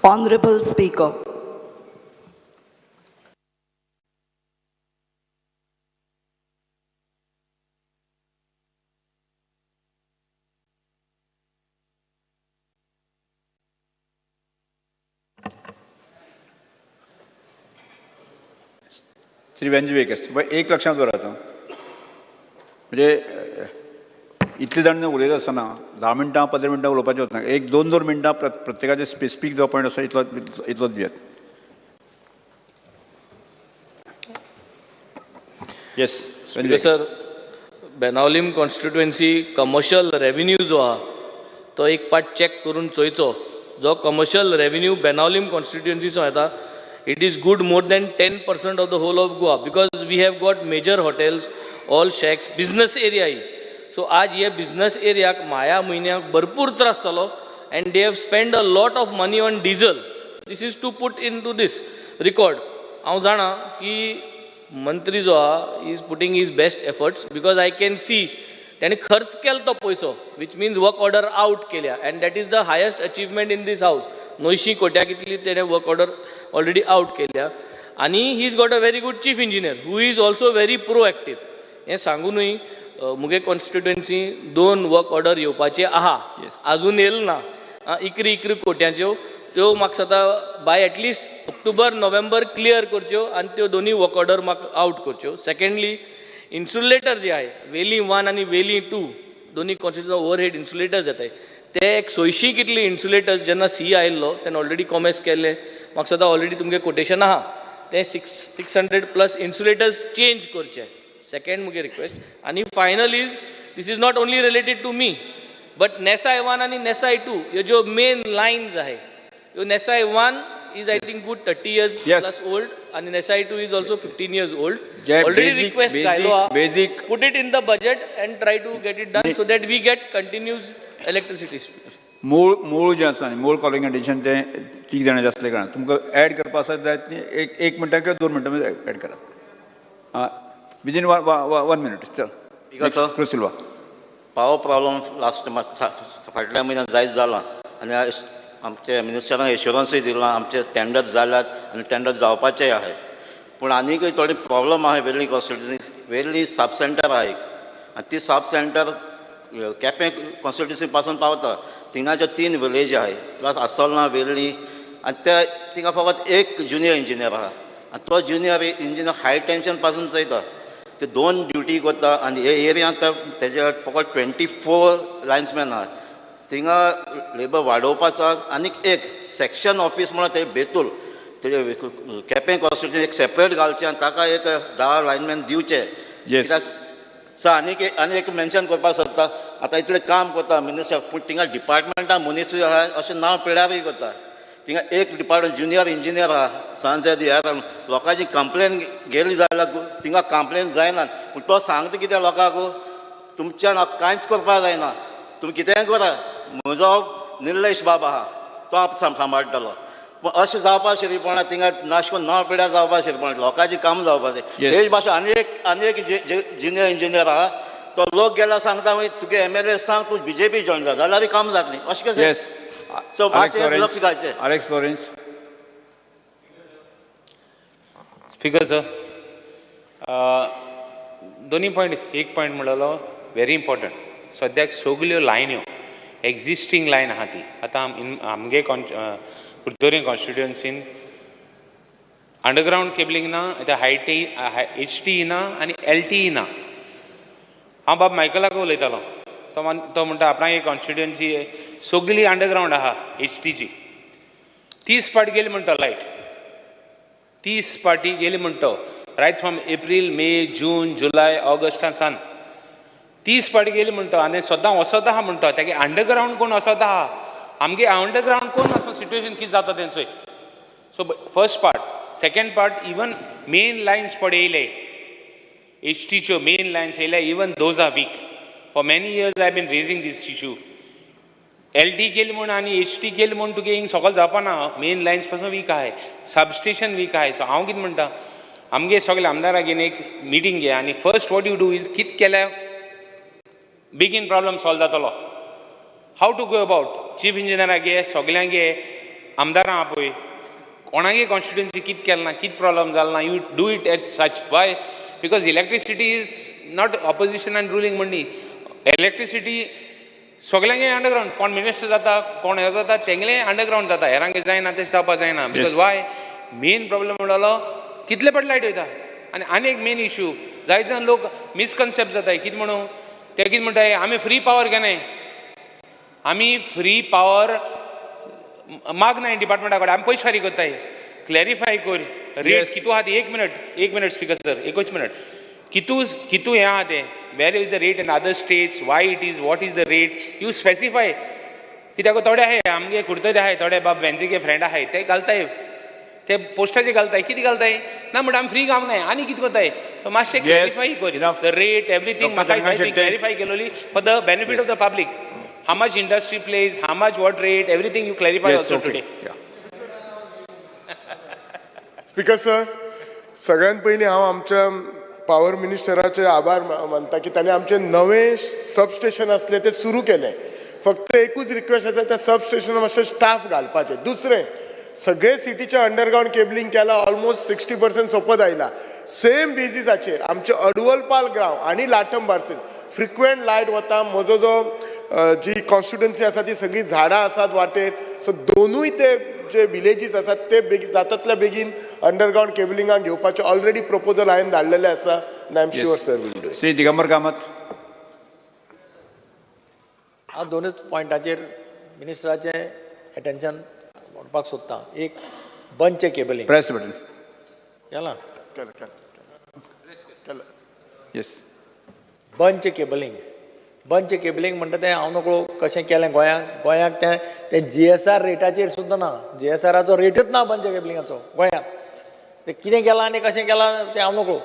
Honorable Speaker. Shri व्यंजी वेकेस एक लक्षात दवरात म्हणजे इतले जाण उलयता आसतना 10 मिनटां 15 मिनटां उलोवपाचें वचना, एक 2-2 मिनटां प्रत्येकाचे स्पेसिफीक जो पॉयंट आसा इतलोच दियात. Yes sir, Benaulim constituency commercial revenue जो आहा तो एक पार्ट चॅक करून चोयचो. जो कमर्शियल रेव्हेन्यू बेनावलीम कॉन्स्टिट्युएन्सीचो येता, it is good more than 10% of the whole of Goa, because we have got major hotels, all shacks, business area he. So आज ये business area माया म्हयन्याक भरपूर त्रास जालो, and they have spent a lot of money on diesel. This is to put into this record. हांव जाणा की मंत्री जो आहा is putting his best efforts, because I can see त्यांनी खर्च केलो तो पयसो, which means work order out केल्या, and that is the highest achievement in this house. 900 कोट्या कितली तेणे वर्क ऑर्डर ऑलरेडी आउट केल्या. आनी he is got a very good chief engineer who is also very proactive. हें सांगूनय मुगे constituency 2 work order येवपाचे आहा, आजून येल ना. इकरी कोट्यांच्यो त्यो म्हाका सदां by at least October November clear करच्यो, आनी त्यो दोनूय वर्क ऑर्डर म्हाका आउट करच्यो. सेकंडली इन्सुलेटर जे आहे वेली 1 आनी वेली 2 दोनूय कॉन्स्टिट्युएन्सी ओवरहेड इन्सुलेटर्स येताय, ते एक 600 कितली इन्सुलेटर्स जेन्ना सी आयिल्लो तेन्ना ऑलरेडी कॉमेस केले. म्हाका सदां ऑलरेडी तुमगे कोटेशन आहा ते 600+ इन्सुलेटर्स चेंज करचे. सेकंड मुगे रिक्वेस्ट. आनी final is this is not only related to me, but नेसाय 1 आनी नेसाय 2 ह्यो ज्यो मेन लायन्स आहे, ह्यो नेसाय 1 is I think good 30 years plus old, and Nesai 2 is also 15 years old. Already request basic put it in the budget and try to get it done so that we get continuous electricity. मूळ जें आसा मूळ calling addition ते 3 जाणांचे आसले कारण तुमकां add करपा आसा जायत न्ही, एक मिनटां किंवा 2 मिनटां मध्ये ऍड करात विदिन 1 मिनट. चल सिल्वा. पावर प्रॉब्लम लास्ट फाटल्या म्हयन्यात जायत जाला, आनी आमचे मिनिस्टरान एश्युरन्सूय दिला आमचे टेंडर जाल्यात आनी टेंडर जावपाचेय आहे. पूण आनीकय थोडी प्रॉब्लम आहे वेर्ली कॉन्स्टिट्युएन्सी. वेर्ली सब सेंटर आहे आनी ती सब सेंटर केपें कॉन्स्टिट्युएन्सी पासून पावता. थिंगाचे 3 विलेज आहे प्लस आसोलना वेर्ली, आनी ते थिंगा फकत एक जुनियर इंजिनियर आहा, आनी तो जुनियर इंजिनियर हाय टेन्शन पासून चयता. ते 2 ड्युटी करता, आनी हे एरियांत तेजे फकत 24 लायन्समॅन आहा. थिंगा लेबर वाडोवपाचो आनीक एक सेक्शन ऑफिस म्हणून ते बेतूल तेजे केपें कॉन्स्टिट्युएन्सी एक सेपरेट घालचें आनी ताका एक 10 लायनमॅन दिवचे. सो आनी एक मेन्शन करपाक सोदता. आतां इतलें काम करता मिनिस्टर, पूण थिंगा डिपार्टमेंटां मुनीसिपल आहा अशें नांव पिड्यारूय करता. थिंगा एक डिपार्टमेंट जुनियर इंजिनियर आहा, सांजे लोकांची कंप्लेन गेली जाल्यार थिंगा कंप्लेन जायना. पूण तो सांगता कितें लोकांक, तुमच्यान कांयच करपाक जायना, तुमी कितेंय करा, म्हजो निलेश बाब आहा तो सांबाळटलो. पूण अशें जावपा शिरीपणा थिंगा नाशकोन नांव पिड्या जावपा शिरीपणा लोकांची काम जावपा जाय. तेच भाशेन आनी एक जुनियर इंजिनियर आहा, तो लोक गेल्यार सांगता तुगे MLA सांग तूं BJP जॉयन जा, जाल्यार काम जातली. अशें कशें? सो मातशें लक्ष घालचें. Alex Lawrence. स्पीकर सर, दोन्ही पॉयंट, एक पॉयंट म्हणलो व्हेरी इम्पॉर्टंट. सद्याक सगल्यो लायन्यो एक्झिस्टींग लायन आहा ती आतां आमगे कुर्तोरी कॉन्स्टिट्युएन्सीन अंडरग्रावंड केबलींग ना, आतां HT ना आनी LT ना. हांव बाब मायकलाक उलयतालो, तो म्हणटा आपणाक एक कॉन्स्टिट्युएन्सी सगळी अंडरग्रावंड आहा HTची. 30 पाटी गेली म्हणटा लायट, 30 पाटी गेली म्हणटा right from April May June July ऑगस्टान सान 30 पाटी गेली म्हणटा. आनी सद्दां वसत आहा म्हणटा, तागे अंडरग्रावंड कोण वसत आहा, आमगे अंडरग्रावंड कोण वचून सिट्युएशन कितें जाता तेंचोय. So first part. Second part, even main lines पळयले HTच्यो मेन लायन्स येयल्या, even those are weak. For many years I been raising these issue. LT केली म्हूण आनी HT केली म्हूण तुगे हिंग सगळं जावपाना. मेन लायन्स पासून वीक आहाय, सबस्टेशन वीक आहाय. सो हांव कितें म्हणटा, आमगे सगळे आमदाराक घेवन एक मिटींग घे आनी first what you do is कितें केल्यार बेगीन प्रॉब्लम सॉल्व जातलो. हाव टू गो अबाउट. चीफ इंजिनियराक घे, सगल्यांक घे, आमदारां आहा पळय कोणागे कॉन्स्टिट्युएन्सी कितें केलें ना कितें प्रॉब्लम जालो ना you do it at such why because electricity is not opposition and ruling म्हणणी इलेक्ट्रिसिटी सगळ्यांगे अंडरग्रावंड कोण मिनिस्टर जाता कोण हे जाता तेंगले अंडरग्रावंड जाता हेरांगे जायना ते जावपा जायना बिकॉज वाय मेन प्रॉब्लेम म्हणलो कितले पड लायट वयता आनी एक मेन इश्यू जाय जाण लोक मिसकन्सेप्ट जाताय कितें म्हणून ते कितें म्हणटाय आमी फ्री पावर घेनाय आमी फ्री पावर मागनाय डिपार्टमेंटा कडेन आमी पयशे फारीक करताय क्लॅरिफाय कर रेट Yes. कितू आहा ती एक मिनट स्पीकर सर एकूच मिनट कितू हें आहा तें where is the rate in other states why it is what is the rate you specify कित्याक थोडे आहाय आमगे कुर्तोरे आहाय थोडे बाब वेन्सिगे फ्रेंड आहाय ते घालताय ते पोस्टाचे घालताय कितें घालताय ना म्हणटा आमी फ्री गावनाय आनी कितें करताय मातशें क्लॅरिफाय कर enough. The rate everything Dr. म्हाका Sanghan Shetty. क्लॅरिफाय केलोली for the benefit of the public how much industry plays, how much what rate, everything you clarify Yes, also okay. today. Yeah. Speaker sir सगळ्यात पयलीं हांव आमच्या power मिनिस्टराचे आभार मानता की ताणें आमचे नवे सबस्टेशन आसले ते सुरू केले फक्त एकूच रिक्वेस्ट आसा त्या सबस्टेशनार मातशे स्टाफ घालपाचे दुसरें सगळे सिटीचे अंडरग्रावंड केबलिंग केला ऑलमोस्ट 60% सोपत आयला सेम बेजिसाचेर आमचे अडवलपाल गांव आनी लाटम बार्सेन फ्रिक्वेंट लायट वता म्हजो जो जी कॉन्स्टिट्युएन्सी आसा ती सगळी झाडां आसात वाटेर सो दोनूय ते जे विलेजीस आसात ते जातातल्या बेगीन अंडरग्रावंड केबलिंगाक घेवपाचे ऑलरेडी प्रपोजल हांवें धाडलेले आसा I am sure sir will do Shri Digambar Kamat. हांव दोनूच पॉयंटाचेर मिनिस्टराचें एटेन्शन व्हरपाक सोदतां एक बंदचें केबलिंग प्रेस बटन. केलां येस. बंदचें केबलिंग म्हणटा तें हांव नकळो कशें केलें गोंयाक तें GSR रेटाचेर सुद्दां ना GSRाचो रेटूच ना बंदच्या केबलिंगाचो गोंयांत तें कितें केलां आनी कशें केलां तें हांव नकळो.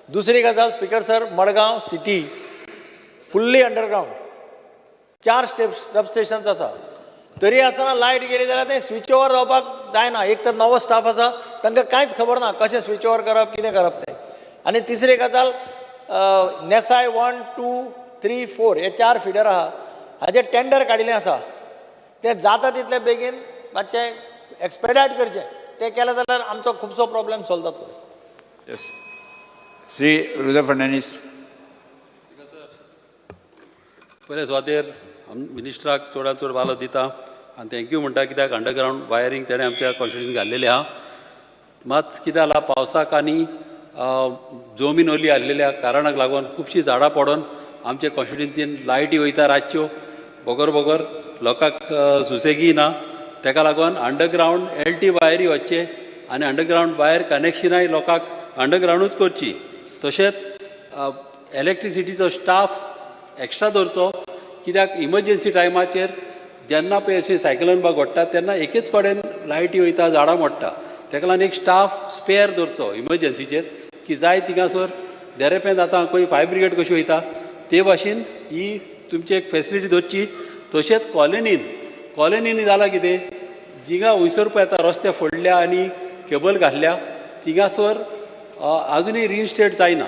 दुसरी गजाल speaker sir Madgaon city fully underground 4 substations आसा तरी आसतना लायट गेली जाल्यार तें स्विच ओवर जावपाक जायना एक तर नवो स्टाफ आसा तांकां कांयच खबर ना कशें स्विच ओवर करप कितें करप तें. आनी तिसरी गजाल नेसाय 1, 2, 3, 4 हे 4 फिडर आहा हाजें टेंडर काडिल्लें आसा तें जाता तितले बेगीन मातशें एक्सपेडायट करचें तें केलें जाल्यार आमचो खुबसो प्रॉब्लेम सॉल्व जातलो. येस. श्री रुद्र फर्नांडीस. पयले सुवातेर मिनिस्टराक चडांत चड वालो दिता आनी थँक्यू म्हणटा कित्याक अंडरग्रावंड वायरींग तेणें आमच्या कॉन्स्टिट्युएन्सीन घाल्लेलें आहा मात कितें जाला पावसाक आनी जमीन ओली आसलेल्या कारणाक लागून खुबशीं झाडां पडोन आमच्या कॉन्स्टिट्युएन्सीन लायटी वयता रातच्यो बोगोर लोकांक सुसेगी ना तेका लागून अंडरग्रावंड LT वायरी वचचे आनी अंडरग्रावंड वायर कनेक्शनाय लोकांक अंडरग्रावंडूच करची तशेंच इलेक्ट्रिसिटीचो स्टाफ एक्स्ट्रा दवरचो कित्याक इमर्जन्सी टायमाचेर जेन्ना पळय अशें सायकलन बा घडटा तेन्ना एकेच कडेन लायटी वयता झाडां मोडटा तेका लागून एक स्टाफ स्पेअर दवरचो इमर्जन्सीचेर की जाय थिंगासोर देरेपेंत आतां खंय फायर ब्रिगेड कशी वयता ते भाशेन ही तुमची एक फेसिलिटी दवरची तशेंच कॉलनीनी जालां कितें जिंगा वयसर पळय आतां रस्ते फोडल्या आनी केबल घातल्या थिंगासोर आजुनूय रिइन्स्टेट जायना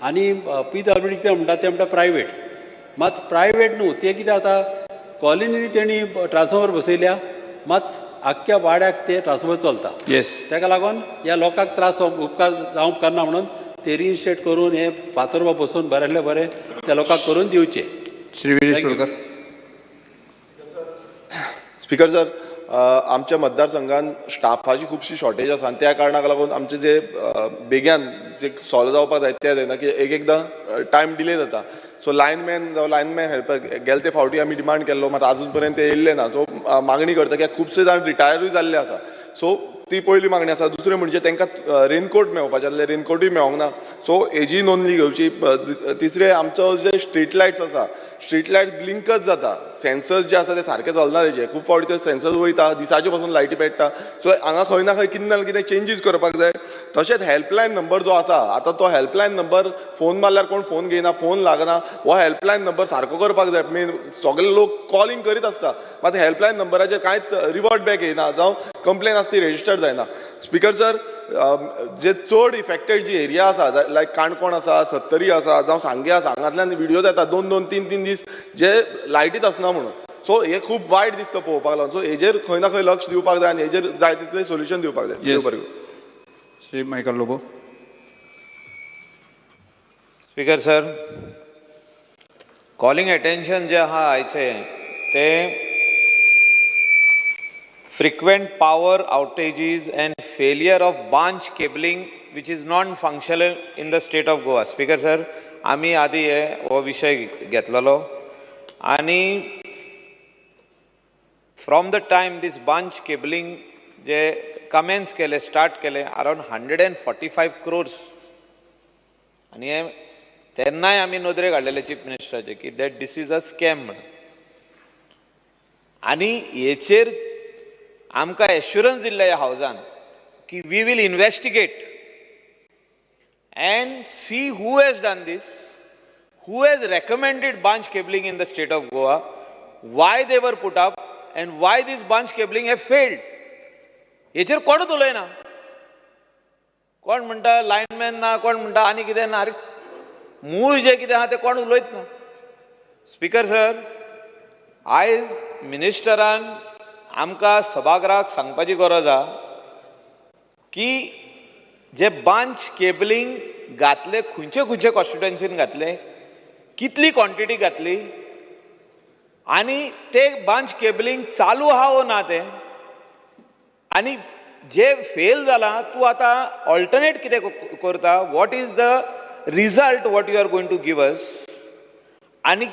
आनी PWD कितें म्हणटा तें म्हणटा प्रायवेट मात प्रायवेट न्हू ते कितें आतां कॉलनीनी तेणी ट्रान्सफॉर्मर बसयल्या मात आख्ख्या वाड्याक ते ट्रान्सफॉर्मर चलता. येस. तेका लागून ह्या लोकांक त्रास उपकार जावंक उपकारना म्हणून ते रिइन्स्टेट करून हे फातोरबा बसोवन बरेंतले बरें त्या लोकांक करून दिवचे. श्री विनेश तोडकर. स्पीकर सर आमच्या मतदारसंघान स्टाफाची खुबशी शॉर्टेज आसा आनी त्या कारणाक लागून आमचे जे बेग्यान जे सॉल्व जावपाक जाय ते जायना की एकदां टायम डिले जाता सो लायनमॅन हेल्पर गेले ते फावटी आमी डिमांड केल्लो मात अजून पर्यंत ते येयल्ले ना सो मागणी करता कित्याक खुबशे जाण रिटायरूय जाल्ले आसा सो ती पयली मागणी आसा. दुसरें म्हणजे तांकां रेनकोट मेळपाचे आसले रेनकोटूय मेळोंक ना सो हेजी नोंदणी घेवची. तिसरें आमचो जे स्ट्रीट लायट्स आसा स्ट्रीट लायट ब्लिंकच जाता सेन्सर्स जे आसा ते सारके चलना तेजे खूब फावटी ते सेन्सर्स वयता दिसाचे पासून लायटी पेट्टा सो हांगा खंय ना खंय कितें ना कितें चेंजीस करपाक जाय. तशेंच हेल्पलायन नंबर जो आसा आतां तो हेल्पलायन नंबर फोन मारल्यार कोण फोन घेयना फोन लागना हो हेल्पलायन नंबर सारको करपाक जाय. मेन सगळे लोक कॉलिंग करीत आसता मात हेल्पलायन नंबराचेर कांयच रिवर्ट बॅक येयना जावं कंप्लेन आसा ती रेजिस्टर्ड जायना. स्पीकर सर जे चड इफेक्टेड जी एरिया आसा लायक काणकोण आसा सत्तरी आसा जावं सांगे आसा हांगांतल्यान व्हिडियोज येता 2-2, 3-3 दीस जे लायटीच आसना म्हणून सो हे खूब वायट दिसता पळोवपाक लागून. सो हेजेर खंय ना खंय लक्ष दिवपाक जाय आनी हेजेर जाय तितलें सोल्युशन दिवपाक जाय. देव बरें करूं. Shri Michael Lobo. Speaker sir, calling attention जे आहा आयचें ते frequent power outages and failure of branch cabling which is non-functional in the state of Goa. Speaker sir, आम्ही आधी हो विषय घेतलेलो आणि from the time this branch cabling जे कमेन्स केले, स्टार्ट केले, around 145 crores. आणि हे तेन्नाय आम्ही नोंदरे काडलेले चीफ मिनिस्टराचे की that this is a scam म्हणून. आणि हेचेर आमकां एश्युरन्स दिल्ले ह्या हावजान की we will investigate and see who has done this, who has recommended branch cabling in the state of Goa, why they were put up and why this branch cabling have failed. हेचेर कोणूच उलयना. कोण म्हणटा lineman ना, कोण म्हणटा आनी कितें ना. अरे मूळ जें कितें आहा तें कोण उलयत ना. स्पीकर सर, आयज मिनिस्टरान आमकां सभागृहाक सांगपाची गरज आहा की जे branch cabling घातले खंयचे खंयचे कॉन्स्टिट्युएन्सीन घातले, कितली क्वॉन्टिटी घातली आनी ते branch cabling चालू आहा वो ना ते, आनी जे फेल जाला तूं आतां ऑल्टरनेट कितें करता, what is the result what you are going to give us, आनी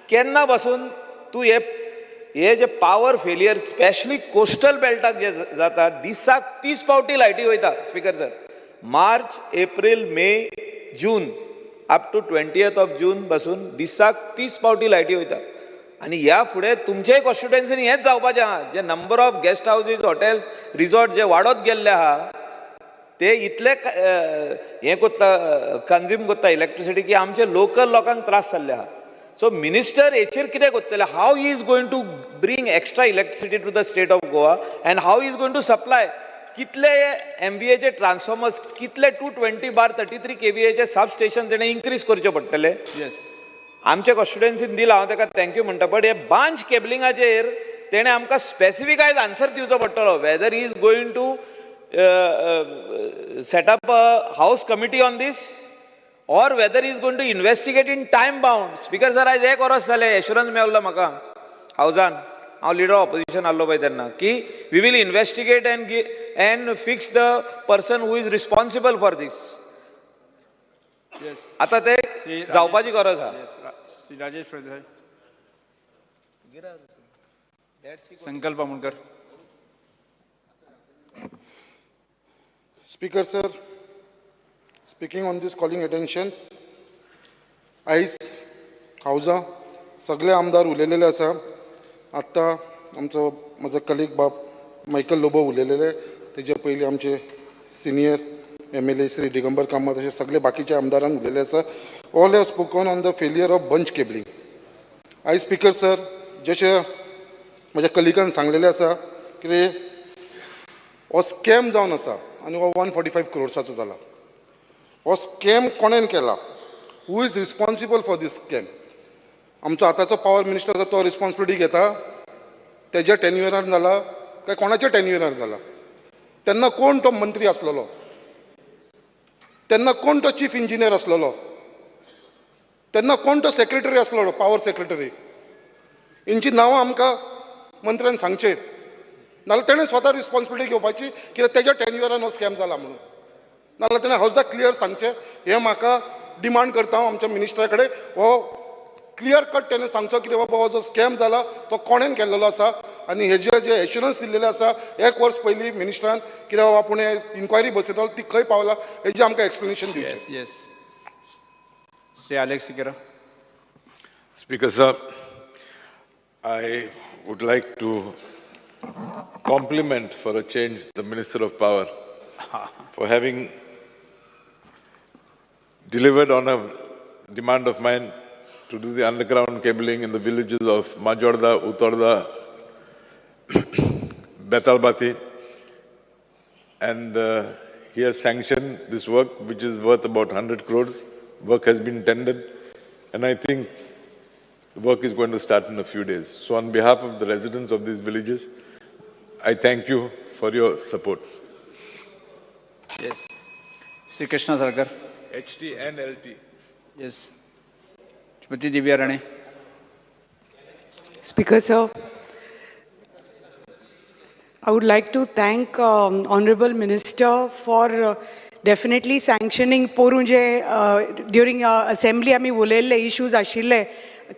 केन्ना पासून तूं हे जे पावर फेलियर स्पेशली कोस्टल बेल्टाक जे जाता, दिसाक 30 पावटी लायटी वयता. Speaker sir, March, April, May, June up to 20th of June पासून दिसाक 30 पावटी लायटी वयता. आनी ह्या फुडें तुमचेय कॉन्स्टिट्युएन्सीन हेंच जावपाचें आहा. जे number of guest houses, hotels, resort जे वाडत गेल्ले आहा ते इतले हें कोत्ता, कन्ज्यूम कोत्ता इलेक्ट्रिसिटी की आमचे लोकल लोकांक त्रास जाल्ले आहा. सो मिनिस्टर हेचेर कितें कोत्तले, how he is going to bring extra electricity to the state of Goa and how he is going to supply. कितले MVAचे ट्रान्सफॉर्मर्स, कितले 220/33 kVAचे सब स्टेशन तेणें इन्क्रीज करचे पडटले. आमच्या कॉन्स्टिट्युएन्सीन दिला, हांव ताका थँक्यू म्हणटा. बट हे branch केबलिंगाचेर तेणें आमकां स्पेसिफिकायज आन्सर दिवचो पडटलो. Whether he is going to set up a house committee on this or whether he is going to investigate in time bound. Speaker sir, आयज एक वर्स जालें एश्युरन्स मेळ्ळो म्हाका हावजान, हांव लिडर ऑपोजिशन आहलो पळय तेन्ना, की we will investigate and fix the person who is responsible for these. आतां ते जावपाची गरज आहा. Shri Rajesh Prasad. Sankalp Amonkar. Speaker sir, speaking on these calling attention, आयज हावजा सगळे आमदार उलयलेले आसा. आत्तां आमचो म्हजो कलीग बाब मायकल लोबो उलयलेले, तेजे पयलीं आमचे सिनियर MLA श्री दिगंबर कामत, अशे सगळे बाकीचे आमदारान उलयले आसा. All have spoken on the failure of bunch cabling. आयज स्पीकर सर, जशें म्हज्या कलिगान सांगलेलें आसा की हो स्कॅम जावन आसा आनी हो 145 crores जाला. हो स्कॅम कोणेन केला, who is responsible for this scam? आमचो आतांचो पावर मिनिस्टर आसा तो रिस्पॉन्सिबिलिटी घेता, तेज्या टेन्युअरान जाला काय कोणाच्या टेन्युअरान जाला? तेन्ना कोण तो मंत्री आसलेलो? तेन्ना कोण तो चीफ इंजिनियर आसलेलो? तेन्ना कोण तो सेक्रेटरी आसलेलो, पावर सेक्रेटरी? हेंची नांवां आमकां मंत्र्यान सांगचे, नाल्यार तेणें स्वता रिस्पॉन्सिबिलिटी घेवपाची कित्याक तेज्या टेन्युअरान हो स्कॅम जाला म्हणून. नाल्यार तेणें हावजाक क्लियर सांगचें. हें म्हाका डिमांड करता हांव आमच्या मिनिस्टरा कडेन. हो क्लियर कट तेणें सांगचो की बाबा हो जो स्कॅम जाला तो कोणेन केल्लो आसा आनी हेजे जे एश्युरन्स दिल्लेले आसा एक वर्स पयलीं मिनिस्टरान कित्याक बाबा आपूण इन्क्वायरी बसयतलो ती खंय पावला हेजें आमकां एक्सप्लेनेशन दिवचें. Yes. Shri Alex Sikora. Speaker sir, I would like to compliment for a change the Minister of Power for having delivered on a demand of mine to do the underground cabling in the villages of Majorda, Utorda, Betalbati, and he has sanctioned this work which is worth about 100 crores. Work has been tendered, and I think The work is going to start in a few days. So on behalf of the residents of these villages, I thank you for your support. Yes. Sri Krishna Sarkar. HT and LT. Yes. Shrimati Divya Rane. Speaker sir, I would like to thank Honorable Minister for definitely sanctioning porunje during assembly आमी उलयल्ले issues आशिल्ले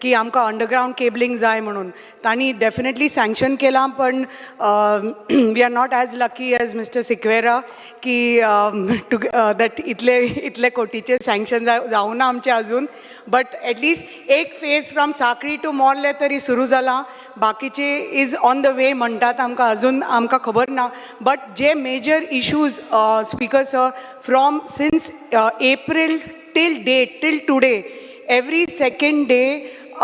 की आमकां underground cabling जाय म्हणून तांणी definitely sanction केलां पण we are not as lucky as mister Sequeira की दॅट इतले कोटीचे सँक्शन जावना आमचे अजून बट एटलिस्ट एक phase from Sankhali to Morlem तरी सुरू जाला बाकीचे इज ऑन द वे म्हणटात आमकां अजून आमकां खबर ना बट जे major issues speaker sir from since April till today every second day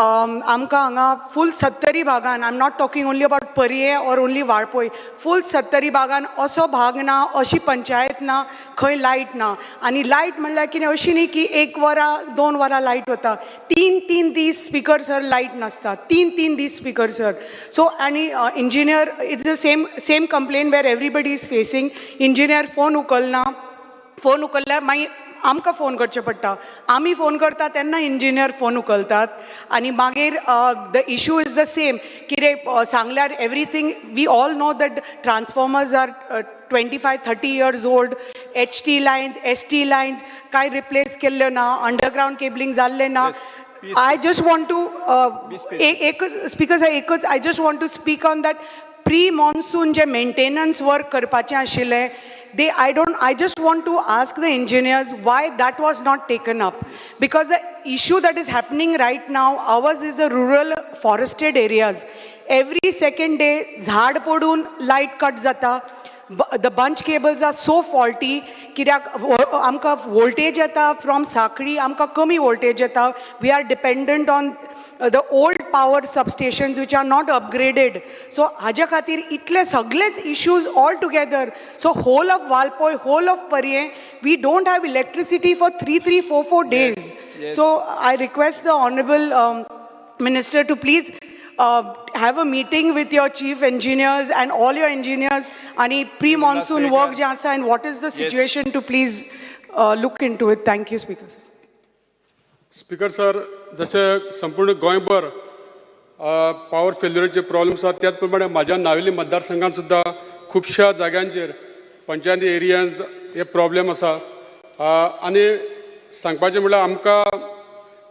आमकां हांगा फूल 70 भागान I am not talking only about परये ऑर ओन्ली वाळपय फूल 70 भागान असो भाग ना अशी पंचायत ना खंय लायट ना आनी लायट म्हणल्यार कितें अशी न्ही की 1 वरां 2 वरां लायट वता 3 दीस स्पीकर सर लायट नासता 3 दीस स्पीकर सर सो आनी engineer it's the same complaint where everybody is facing engineer phone उखलल्यार मागीर आमकां फोन करचें पडटा आमी फोन करता तेन्ना इंजिनियर फोन उखलतात आनी मागीर the issue is the same कितें सांगल्यार everything we all know that transformers are 25-30 years old HT lines ST lines काय रिप्लेस केल्ल्यो ना अंडरग्राउंड केबलिंग जाल्लें ना आय जस्ट वॉन्ट टू एकच स्पीकर सर एकच I just want to speak on that pre monsoon जे maintenance work करपाचें आशिल्लें I just want to ask the engineers why that was not taken up because the issue that is happening right now ours is a rural forested areas every second day झाड पडून light cut जाता the bunch cables are so faulty कित्याक आमकां voltage येता from साखळी आमकां कमी voltage येता we are dependent on the old power substations which are not upgraded so हाज्या खातीर इतले सगळेच issues all together so whole of Walpoy whole of Parye we don't have electricity for 3-4 days so I request the honorable minister to please have a meeting with your chief engineers and all your engineers and pre-monsoon work je asa and what is the situation to please look into it. Thank you, speakers. Speaker sir जशें संपूर्ण गोंयभर power फेल्युरीचे problems आसात त्याच प्रमाणे म्हाज्या नावेली मतदारसंघात सुद्दां खुबश्या जाग्यांचेर पंचायती एरियान हे प्रॉब्लेम आसा आनी सांगपाचें म्हळ्यार आमकां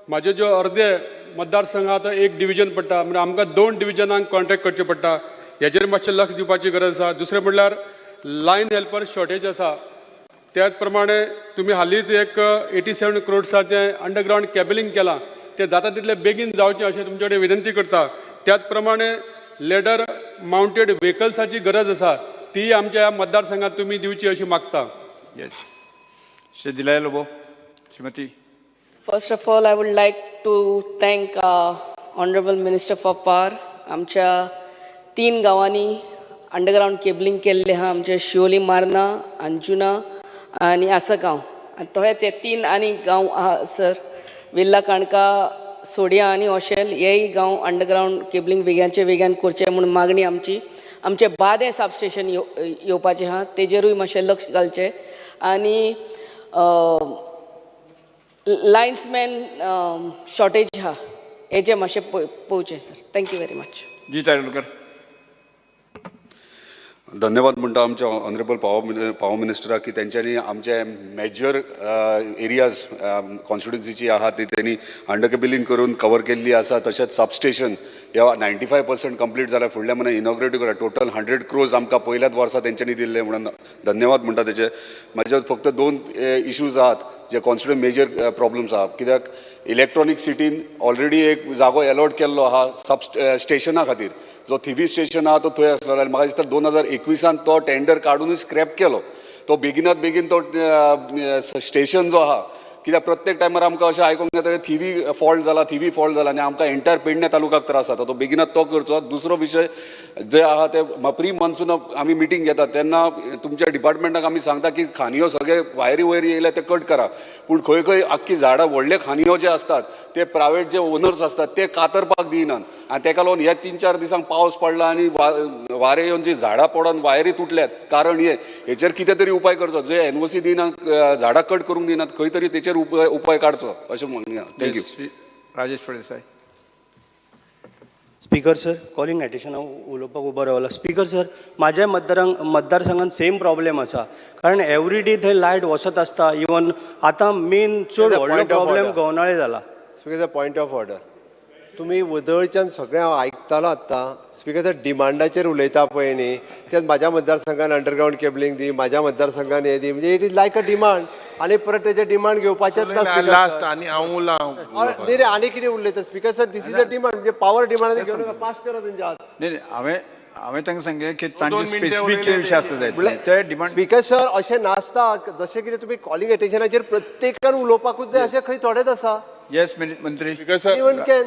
म्हाजे ज्यो अर्दे मतदारसंघात एक डिविजन पडटा म्हणजे आमकां 2 डिविजनांक कॉन्ट्रॅक्ट करचें पडटा हेजेर मातशें लक्ष दिवपाची गरज आसा दुसरें म्हणल्यार लायन हेल्पर शॉर्टेज आसा त्याच प्रमाणे तुमी हालींच एक 87 crores अंडरग्राउंड कॅबलिंग केलां तें जाता तितलें बेगीन जावचें अशें तुमचे कडेन विनंती करता त्याच प्रमाणे लेडर माउंटेड व्हेकल्साची गरज आसा ती आमच्या मतदारसंघात तुमी दिवची अशी मागता येस श्री दिलाय Lobo Shrimati First of all, I would like to thank Honorable Minister for Power. आमच्या 3 गांवांनी अंडरग्राउंड केबलिंग केल्लें आहा आमचे शिवोली मार्ना अंजुना आनी आसगांव आनी तशेंच हे 3 आनी गांव आहा सर वेल्ला काणका सोडिया आनी ओशेल हेय गांव अंडरग्राउंड केबलिंग बेगीन करचें म्हणून मागणी आमची आमचे बादें सबस्टेशन येवपाचें आहा तेजेरूय मातशें लक्ष घालचें आनी लायन्समॅन शॉर्टेज आहा हेजें मातशें पळोवचें सर थँक्यू वेरी मच जी तारेलकर धन्यवाद म्हणटा आमच्या ऑनरेबल पावर मिनिस्टराक की तेंच्यांनी आमचे मेजर एरियाज कॉन्स्टिट्युन्सीची आहा ती त्यांनी अंडर केबलिंग करून कवर केल्ली आसा तशेंच सबस्टेशन ह्या 95% कंप्लीट जाल्यार फुडल्या म्हयन्याक इनॉग्रेट करा टोटल 100 crores आमकां पयल्याच वर्सा तेंच्यांनी दिल्ले म्हणून धन्यवाद म्हणटा तेचे म्हाजे फक्त 2 इश्यूज आहात जे कॉन्स्टिट्युएंट मेजर प्रॉब्लम्स आहा कित्याक इलेक्ट्रॉनीक सिटीन ऑलरेडी एक जागो अलॉट केल्लो आहा सब स्टेशना खातीर जो थिवी स्टेशन आहा तो थंय आसलो आनी म्हाका दिसता 2021 तो टेंडर काडूनच स्क्रॅप केलो तो बेगिनात बेगीन तो स्टेशन जो आहा कित्याक प्रत्येक टायमार आमकां अशें आयकूंक येता थिवी फॉल्ट जाला आनी आमकां एंटायर पेडणे तालुकाक त्रास जाता. तो बेगिनात तो करचो. दुसरो विशय जे आहा ते प्री मॉन्सून आमी मिटींग घेतात तेन्ना तुमच्या डिपार्टमेंटाक आमी सांगता की खांदयो सगळे वायरी वयर येयले ते कट करा. पूण खंय खंय आख्खी झाडां व्हडले खांदयो जे असतात ते प्रायवेट जे ओनर्स असतात ते कातरपाक दिनात आनी तेका लागून ह्या 3-4 दिसांक पावस पडला आनी वारे येवन जी झाडां पडोन वायरी तुटल्यात. कारण हेचेर कितें तरी उपाय करचो. जे NOC दिनात झाडां कट करूंक दिनात खंय तरी तेचेर उपाय काडचो अशें म्हणूया. Thank you. Rajesh Phaldesai. Speaker sir, calling attention हांव उलोवपाक उबो रावला. स्पीकर सर, म्हाज्या मतदारसंघात सेम प्रॉब्लेम आसा. कारण एवरी डे थंय लायट वचत आसता. इवन आतां मेन चड व्हडलो प्रॉब्लेम गवनाळे जाला. Speaker point of order. तुमी वदळच्यान सगळें हांव आयकतालो आत्तां. स्पीकर सर डिमांडाचेर उलयता पळय न्ही, तें म्हाज्या मतदारसंघान अंडरग्रावंड केबलिंग दी, म्हाज्या मतदारसंघान हें दी, म्हणजे it is like a demand. आनी परत तेजे डिमांड घेवपाचेंच ना. लास्ट आनी हांव उरलां. न्ही रे, आनी कितें उरलयता speaker sir? This is a demand. म्हणजे पावर डिमांड घेवन पास करा तेंच्या हात. नाही हांवें तांकां सांगलें की तांचे स्पेसिफीक विशय आसता जाय ते डिमांड. स्पीकर सर अशें नासता. जशें कितें तुमी कॉलिंग एटेन्शनाचेर प्रत्येकान उलोवपाकूच जाय अशें खंय थोडेच आसा. येस मंत्री. इवन कॅन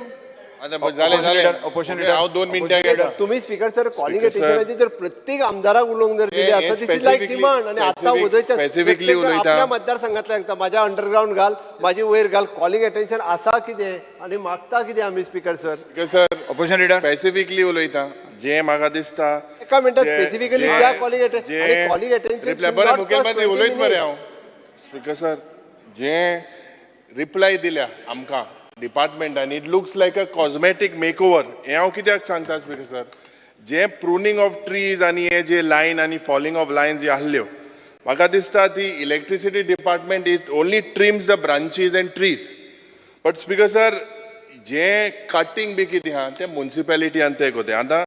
हांव 2 मिनटां. तुम्ही स्पीकर सर कॉलिंग एटेन्शनाचेर जर प्रत्येक आमदाराक उलोवंक जर दिले आसा दिस इज लायक डिमांड. आनी आतां उदयच्या स्पेसिफिकली उलयता आपल्या मतदारसंघातल्या सांगता म्हाज्या अंडरग्रावंड घाल, म्हाजी वयर घाल. कॉलिंग एटेन्शन आसा कितें आनी मागता कितें आमी speaker sir? Speaker sir opposition leader specifically उलयता. जें म्हाका दिसता एका मिनटात स्पेसिफिकली त्या कॉलिंग एटेन्शन कॉलिंग एटेन्शन बरें मुखेलमंत्री उलयत मरे हांव. स्पीकर सर जें रिप्लाय दिल्या आमकां डिपार्टमेंटान it looks like a cosmetic makeover. हें हांव कित्याक सांगता स्पीकर सर? जे प्रुनींग ऑफ ट्रीज आनी हे जे लायन आनी फॉलिंग ऑफ लायन्स जे आहल्यो म्हाका दिसता ती electricity department is only trims the branches and trees. But speaker sir जे कटिंग बी कितें आहा तें म्युनिसिपॅलिटीन ते कोते. आतां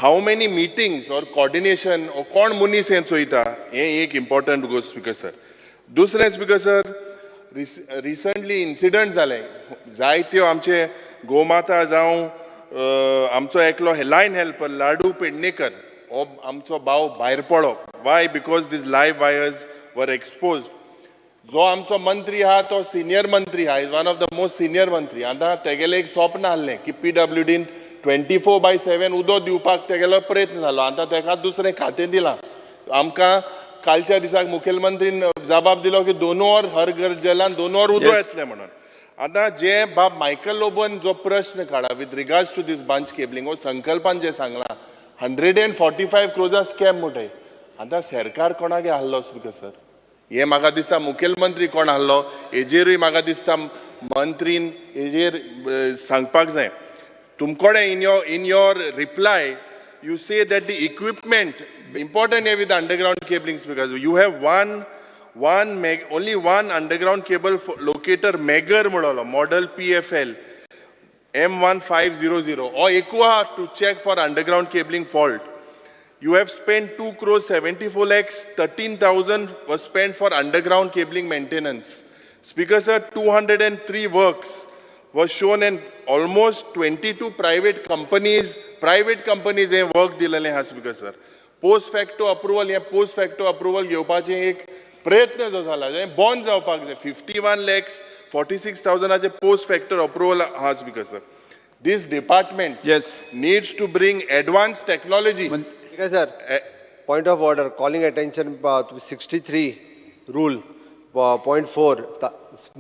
how many meetings or coordination ओ कोण मनीस हें चोयता हें एक इम्पॉर्टंट गोष्ट स्पीकर सर. दुसरें स्पीकर सर रिसंटली इन्सिडंट जाले जायत्यो आमचे गोमाता जावं आमचो एकलो लायन हेल्पर लाडू पेडणेकर हो आमचो भाव भायर पडप. Y? Because these live wires वर एक्सपोज्ड. जो आमचो मंत्री आहा तो सिनियर मंत्री आहा, is one of the most senior मंत्री. आतां तेगेलें एक स्वप्न आहलें की PWDन 24/7 उदो दिवपाक तेगेलो प्रयत्न जालो. आतां तेका दुसरें खातें दिलां. आमकां कालच्या दिसाक मुखेलमंत्रीन जबाब दिलो की 2 वर हर घर जलान 2 वर उदो येतलें म्हणून. आतां जे बाब मायकल लोबन जो प्रश्न काडा with regards to this bunch cabling हो संकल्पान जे सांगलां 145 crores स्कॅम म्हणटाय. आतां सरकार कोणागे आहलो स्पीकर सर? हे म्हाका दिसता मुखेलमंत्री कोण आहलो हेजेरूय म्हाका दिसता मंत्रीन हेजेर सांगपाक जाय. तुमकोडे in your reply you say that the equipment important here with the underground cabling because you have only one underground cable locator Megger model PFL M1500 or Equa to check for underground cabling fault. You have spent 2 crores 74 lakhs, 13,000 was spent for underground cabling maintenance. Speaker sir, 203 works was shown in almost 22 private companies हे work दिलेले हा speaker sir. Post facto approval घेवपाचे एक प्रयत्न जो जाला जे बंद जावपाक जाय. 51,46,000 पोस्ट फॅक्टर अप्रुवल हा speaker sir. This department needs to bring advance technology. Speaker sir point of order calling attention 63 rule point 4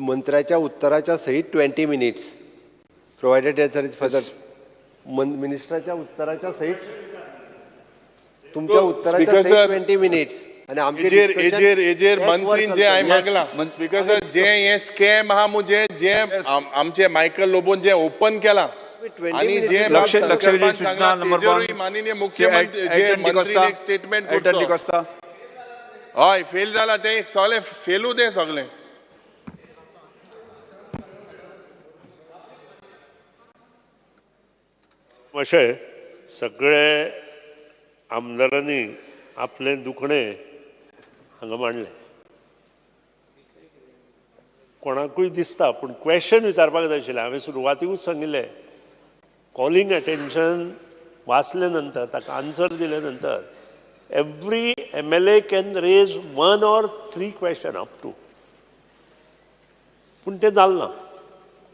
मंत्र्याच्या उत्तराच्या सहित 20 minutes प्रोवायडेड फर्दर. मिनिस्टराच्या उत्तराच्या सहित तुमच्या उत्तराच्या सहित 20 minutes आणि हेजेर मंत्रीन जे हांवें मागला स्पीकर सर जे हे स्कॅम आहा मुजे जे आमचे मायकल लोबोन जे ओपन केला आणि जे माननीय मुख्यमंत्री जे मंत्रीन एक स्टेटमेंट करतो हय फेल जाला ते एक सगळे फेलू दे सगळे. अशें सगळे आमदारांनी आपलें दुखणें हांगा मांडलें. कोणाकूय दिसता पूण क्वेश्चन विचारपाक जाय आशिल्लें. हांवें सुरवातीकूच सांगिल्लें कॉलिंग एटेन्शन वाचले नंतर ताका आन्सर दिले नंतर every MLA can raise 1 or 3 questions up to. पूण तें जालें ना.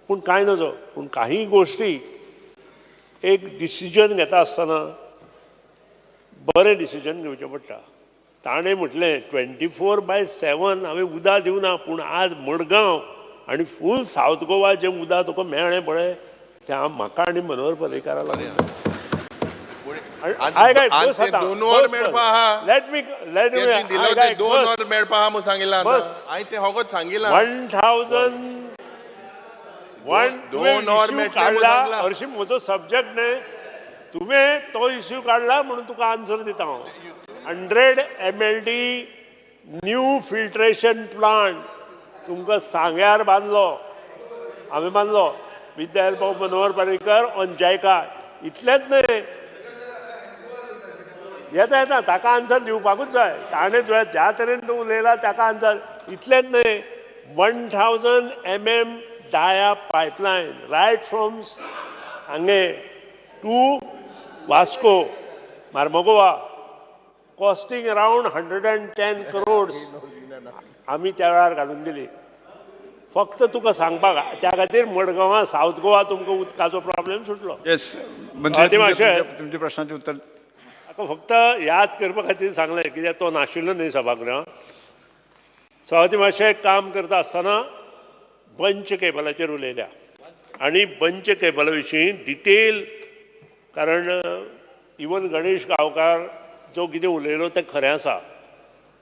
पूण कांय नजो, पूण काही गोश्टी एक डिसिजन घेता आसतना बरें डिसिजन घेवचें पडटा. ताणें म्हटलें 24/7 हांवें उदक दिवना, पूण आज मडगांव आनी फूल सावथ गोवा जें उदक तुका मेळ्ळें पळय तें हांव म्हाका आनी मनोहर पर्रीकारा लागून. दोन वर मेळपा आहा. लेट मी दिलो ते 2 वर मेळपा आहा म्हणून सांगिल्लें हांवें ते होगोच सांगिल्लां 1000 दोन वर काढला हरशी म्हजो सब्जेक्ट न्हय, तुवें तो इश्यू काडला म्हणून तुका आन्सर दिता हांव. 100 MLD न्यू फिल्ट्रेशन प्लांट तुमकां सांग्यार बांदलो, हांवें बांदलो with the help of Manohar Parrikar on जायका. इतलेंच न्हय, येता ताका आन्सर दिवपाकूच जाय. ताणें ज्या तरेन तो उलयला ताका आन्सर. इतलेंच न्हय, 1000 MM dia pipeline right from हांगे to Vasco Mormugao costing around 110 crores आमी त्या वेळार घालून दिली. फक्त तुका सांगपाक त्या खातीर मडगांवां सावथ गोवा तुमकां उदकाचो प्रॉब्लेम सुटलो. येस तुमच्या प्रश्नाचें उत्तर ताका फक्त याद करपा खातीर सांगलें, कित्याक तो नाशिल्लो न्ही सभागृहांत. स्वाती मातशें काम करता आसतना बंच केबलाचेर उलयल्या आनी बंच केबला विशीं डिटेल, कारण इवन गणेश गांवकार जो कितें उलयलो तें खरें आसा.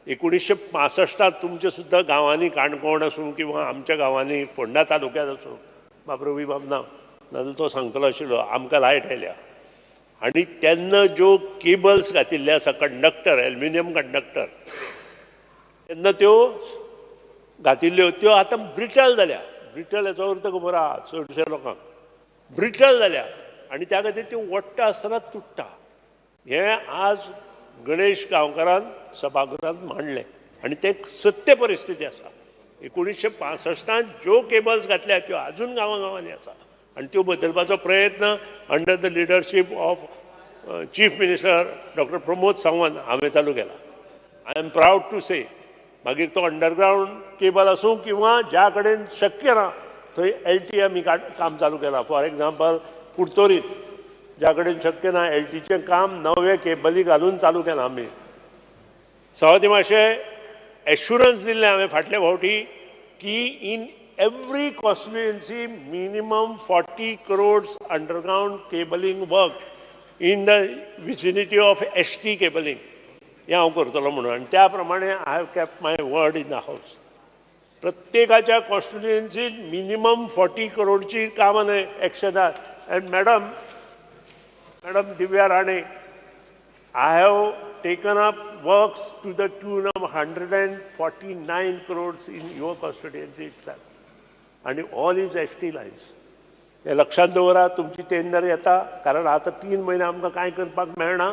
1965 तुमच्या सुद्दां गांवांनी काणकोण आसूं किंवा आमच्या गांवांनी फोंडा तालुक्यांत आसूं बाबरवी बाबना नाजाल्यार तो सांगतलो आशिल्लो आमकां लायट आयल्या. आनी तेन्ना ज्यो केबल्स घातिल्ले आसा कंडक्टर, एल्युमिनियम कंडक्टर, तेन्ना त्यो घातिल्ल्यो त्यो आतां ब्रिटल जाल्या. ब्रिटल हेचो अर्थ खबर आहा चडशे लोकांक. ब्रिटल जाल्या आनी त्या खातीर त्यो ओडटा आसतना तुट्टा. हें आज गणेश गांवकारान सभागृहांत मांडलें आनी तें सत्य परिस्थिती आसा. 1965 ज्यो केबल्स घातल्या त्यो आजून गांवांनी आसा आनी त्यो बदलपाचो प्रयत्न under the leadership of chief minister doctor Pramod Sawant हांवें चालू केला. आय एम प्राऊड टू से. मागीर तो अंडरग्रावंड केबल आसूं किंवा ज्या कडेन शक्य ना थंय LT आमी काम चालू केलां. फॉर एग्जाम्पल कुडतोरीत ज्या कडेन शक्य ना LTचें काम नवे केबली घालून चालू केलां आमी. सवाती मातशें एश्युरन्स दिल्लें हांवें फाटल्या फावटी की in every constituency minimum 40 crores underground cabling work in the vicinity of ST cabling हें हांव करतलो म्हणून. आनी त्या प्रमाणे I have kept my word in the house. प्रत्येकाच्या कॉन्स्टिट्युएन्सीत मिनिमम 40 crores कामां एक्शनार. And madam Divya Rane, I have taken up works to the tune of 149 crores in your constituency itself. And all is ST lines. हे लक्षात दवरा, तुमची tender येता, कारण आता 3 महिने आमकां कांय करपाक मेळना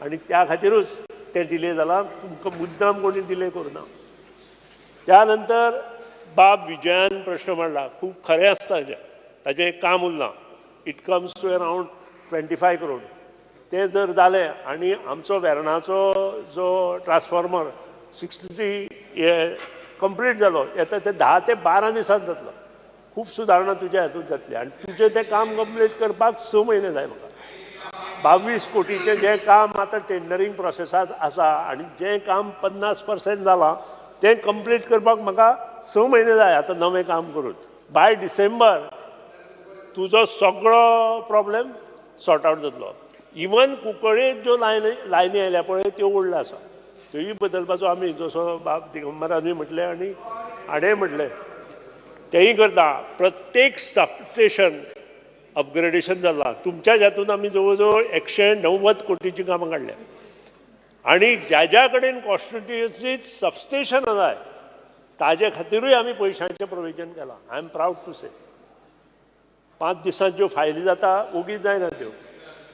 आनी त्या खातीरूच तें डिले जालां. तुमकां मुद्दाम कोणी डिले करुना. त्या नंतर बाब विजयान प्रश्न मांडला, खूब खरें आसता ताजें एक काम उरलां. It comes to around 25 crores. ते जर जालें आनी आमचो वेर्णाचो जो ट्रान्सफॉर्मर 63 हे कंप्लीट जालो, येता ते 10 ते 12 दिसांत जातलो. खूब सुदारणा तुज्या हातूंत जातली आनी तुजें तें काम कंप्लीट करपाक 6 म्हयने जाय म्हाका. 22 कोटीचें जें काम आतां टेंडरींग प्रोसेसांत आसा आनी जें काम 50% जालां तें कंप्लीट करपाक म्हाका 6 म्हयने जाय आतां नवें काम करून. बाय डिसेंबर तुजो सगळो प्रॉब्लेम सॉर्ट आवट जातलो. इवन कुंकळ्ळेक ज्यो लायनी आयल्या पळय त्यो व्हडल्यो आसा, त्योय बदलपाचो आमी जसो बाब दिगंबरानूय म्हटलें आनी हाणेंय म्हटलें तेंय करता. प्रत्येक सबस्टेशन अपग्रेडेशन जालां. तुमच्या हातूंत आमी जवळ जवळ 190 कोटीची कामां काडल्या. आनी ज्या कडेन कॉन्स्टिट्युएन्सीत सबस्टेशन जाय ताजे खातीरूय आमी पयशांचें प्रोविजन केलां. आय एम प्राऊड टू से. 5 दिसांत ज्यो फायली जाता ओगीच जायना त्यो,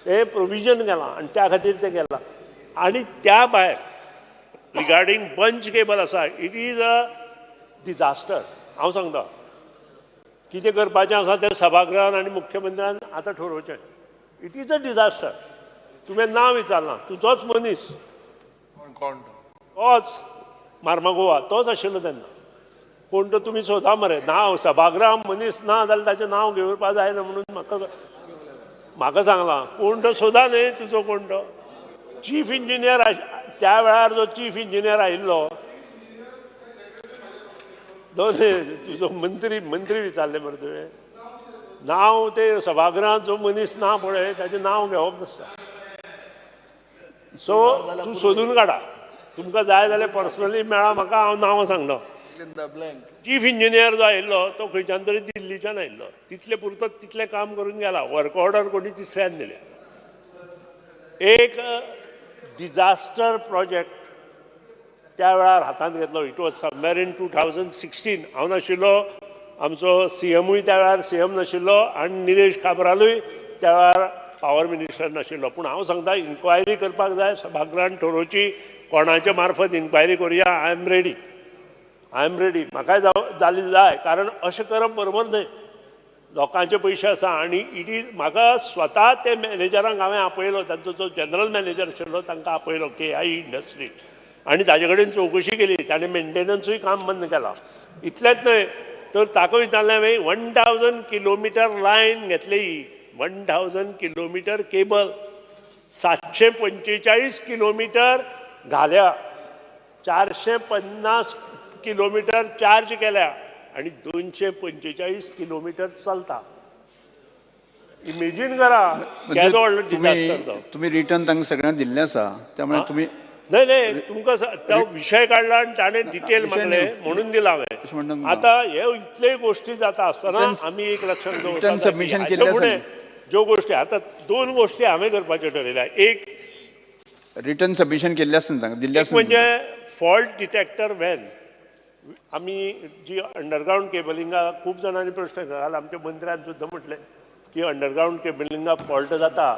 हे प्रोविजन केलां आनी त्या खातीर तें केलां. आनी त्या भायर रिगार्डींग बंच केबल आसा, इट इज अ डिजास्टर. हांव सांगता कितें करपाचें आसा तें सभागृहान आनी मुख्यमंत्र्यान आतां ठरोवचें. It is a disaster. तुवें नांव विचारलां, तुजोच मनीस तोच मार्मागोवा तोच आशिल्लो तेन्ना. कोण तो तुमी सोदा मरे नांव सभागृहां मनीस ना जाल्यार ताचें नांव घेवपा जायना म्हणून म्हाका सांगलां कोण तो सोदा न्हय तुजो कोण तो चीफ इंजिनियर त्या वेळार जो चीफ इंजिनियर आयिल्लो तुजो मंत्री विचारले मरे तुवें नांव ते सभागृहांत जो मनीस ना पळय ताचें नांव घेवप नासता सो तूं सोदून काडा तुमकां जाय जाल्यार पर्सनली मेळा म्हाका हांव नांव सांगलो चीफ इंजिनियर जो आयिल्लो तो खंयच्यान तरी दिल्लीच्यान आयिल्लो तितले पुरतो तितलें काम करून गेला वर्क ऑर्डर कोणी तिसऱ्यान दिल्या एक डिजास्टर प्रोजेक्ट त्या वेळार हातांत घेतलो इट वॉज समवेर इन 2016 हांव नाशिल्लो आमचो सीएमूय त्या वेळार सीएम नाशिल्लो आनी निलेश काब्रालूय त्या वेळार पावर मिनिस्टर नाशिल्लो पूण हांव सांगता इन्क्वायरी करपाक जाय सभागृहान थारोवची कोणाच्या मार्फत इन्क्वायरी करुया आय एम रेडी म्हाकाय जाली जाय कारण अशें करप बरोबर न्हय लोकांचे पयशे आसा आनी इट इज म्हाका स्वता ते मॅनेजरांक हांवें आपयलो तांचो जो जनरल मॅनेजर आशिल्लो तांकां आपयलो KI इंडस्ट्री आनी ताजे कडेन चवकशी केली ताणें मेंटेनन्सूय काम बंद केलां इतलेंच न्हय तर ताका विचारलें हांवें 1000 किलोमिटर लायन घेतली 1000 किलोमिटर केबल 745 किलोमिटर घाल्या 450 किलोमिटर चार्ज केल्या आणि 245 किलोमिटर चलता इमेजिन करा केदो व्हडलो डिजास्टर तो तुम्ही रिटर्न तांकां सगळ्यांक दिल्लें आसा त्यामुळे तुम्ही नाही तुमकां तो विषय काढला आणि ताणें डिटेल मागले म्हणून दिला हांवें आता हे इतले गोष्टी जाता आसतना आमी एक लक्षात रिटर्न सबमिशन केल्लें आसा ज्यो गोष्टी आता 2 गोष्टी हांवें करपाच्यो ठरयल्या एक रिटर्न सबमिशन केल्लें आसा तांकां दिल्लें आसा म्हणजे फॉल्ट डिटेक्टर व्हॅन आमी जी अंडरग्राउंड केबलिंगाक खूब जाणांनी प्रश्न घाल आमच्या मंत्र्यान सुद्दां म्हटलें की अंडरग्राउंड केबलिंगाक फॉल्ट जाता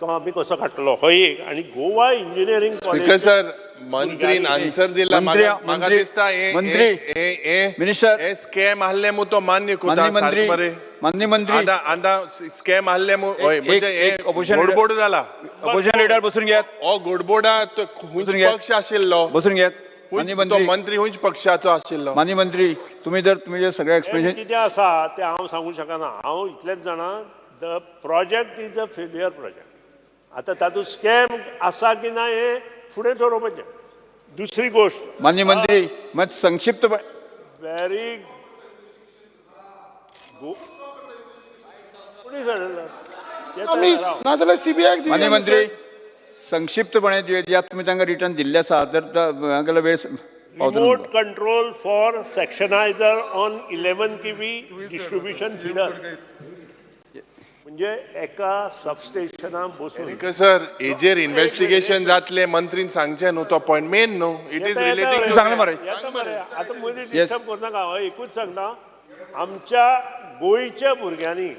तो आमी कसो काडटलो हो एक आणि गोवा इंजिनियरिंग स्पीकर सर मंत्रीन आन्सर दिला म्हाका दिसता मिनिस्टर हे स्कॅम आहले मु तो मान्य कोता मरे मान्य मंत्री आंदा स्कॅम आहले मु होय म्हणजे हे गोडबोड जाला अपोजिशन लीडर बसून घेयात ओ गोडबोडा तो हुंच पक्ष आशिल्लो बसून घेयात तो मंत्री हुंच पक्षाचो आशिल्लो मान्य मंत्री तुम्ही जर सगळे एक्सप्लेनेशन कितें आसा तें हांव सांगूं शकना हांव इतलेंच जाणा the project is a failure project आता तातूंत स्कॅम आसा की ना हे फुडें ठरोवपाचें दुसरी गोष्ट मान्य मंत्री मत संक्षिप्त व्हेरी मान्य मंत्री संक्षिप्तपणे दियात तुम्ही तांकां रिटर्न दिल्ले आसा तर हांगाला वेळ remote control for sectionalizer on 11 kV distribution feeder म्हणजे एका सबस्टेशना बसून सर हेजेर इन्व्हेस्टिगेशन जातले मंत्रीन सांगचे न्हू तो पॉयंट मेन न्हू इट इज रिलेटिंग सांगले मरे आता मदीं डिस्टर्ब करू नाका हांव एकूच सांगता आमच्या गोंयच्या भुरग्यांनी